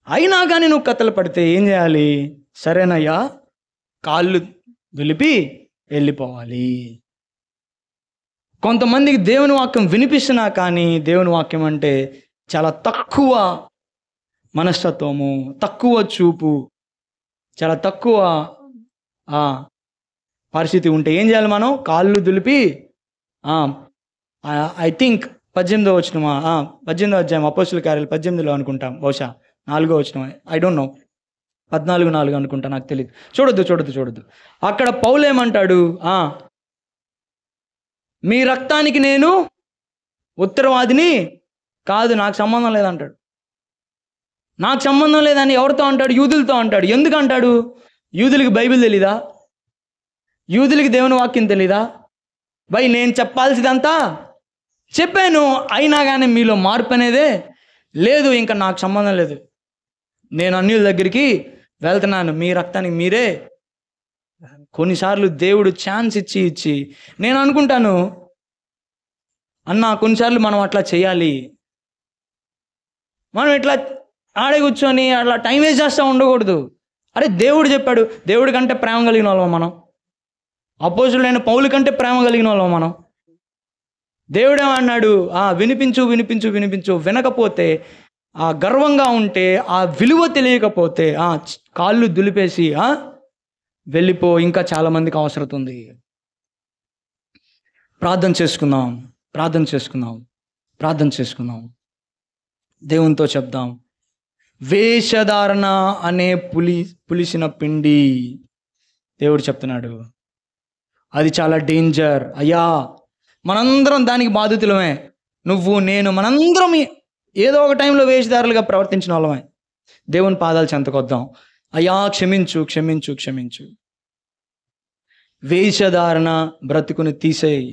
అయినా కానీ నువ్వు కథలు పడితే ఏం చేయాలి? సరేనయ్యా, కాళ్ళు దులిపి వెళ్ళిపోవాలి. కొంతమందికి దేవుని వాక్యం వినిపిస్తున్నా కానీ దేవుని వాక్యం అంటే చాలా తక్కువ మనస్తత్వము, తక్కువ చూపు, చాలా తక్కువ పరిస్థితి ఉంటే ఏం చేయాలి? మనం కాళ్ళు దులిపి ఐ థింక్ 18వ వచనమా 18వ అధ్యాయం అపోస్తుల కార్యాలు 18లో అనుకుంటాం, బహుశా 4వ వచనం, ఐ డోంట్ నో, 14:4 అనుకుంటా, నాకు తెలియదు. చూడొద్దు. అక్కడ పౌలు ఏమంటాడు? మీ రక్తానికి నేను ఉత్తరవాదిని కాదు, నాకు సంబంధం లేదంటాడు. నాకు సంబంధం లేదని ఎవరితో అంటాడు? యూదులతో అంటాడు. ఎందుకు అంటాడు? యూదులకి బైబిల్ తెలీదా? యూదులకి దేవుని వాక్యం తెలీదా? నేను చెప్పాల్సిందంతా చెప్పాను, అయినా కానీ మీలో మార్పు అనేదే లేదు. ఇంకా నాకు సంబంధం లేదు, నేను అన్యుల దగ్గరికి వెళ్తున్నాను, మీ రక్తానికి మీరే. కొన్నిసార్లు దేవుడు ఛాన్స్ ఇచ్చి నేను అనుకుంటాను, కొన్నిసార్లు మనం అట్లా చేయాలి. మనం ఇట్లా ఆడే కూర్చొని అట్లా టైం వేస్ట్ చేస్తూ ఉండకూడదు. అరే దేవుడు చెప్పాడు, దేవుడి కంటే ప్రేమ కలిగిన వాళ్ళం మనం. అపోజిట్ పౌలు కంటే ప్రేమ కలిగిన వాళ్ళం మనం. దేవుడేమన్నాడు? వినిపించు, వినకపోతే గర్వంగా ఉంటే, విలువ తెలియకపోతే కాళ్ళు దులిపేసి వెళ్ళిపో. ఇంకా చాలామందికి అవసరం ఉంది. ప్రార్థన చేసుకుందాం. దేవునితో చెప్దాం. వేషధారణ అనే పులిసిన పిండి, దేవుడు చెప్తున్నాడు, అది చాలా డేంజర్. అయ్యా, మనందరం దానికి బాధితులమే. నువ్వు, నేను, మనందరం ఏదో ఒక టైంలో వేషధారులుగా ప్రవర్తించిన వాళ్ళమే. దేవుని పాదాలు చెంతకొద్దాం. అయ్యా క్షమించు. వేషధారణ బ్రతుకుని తీసేయి.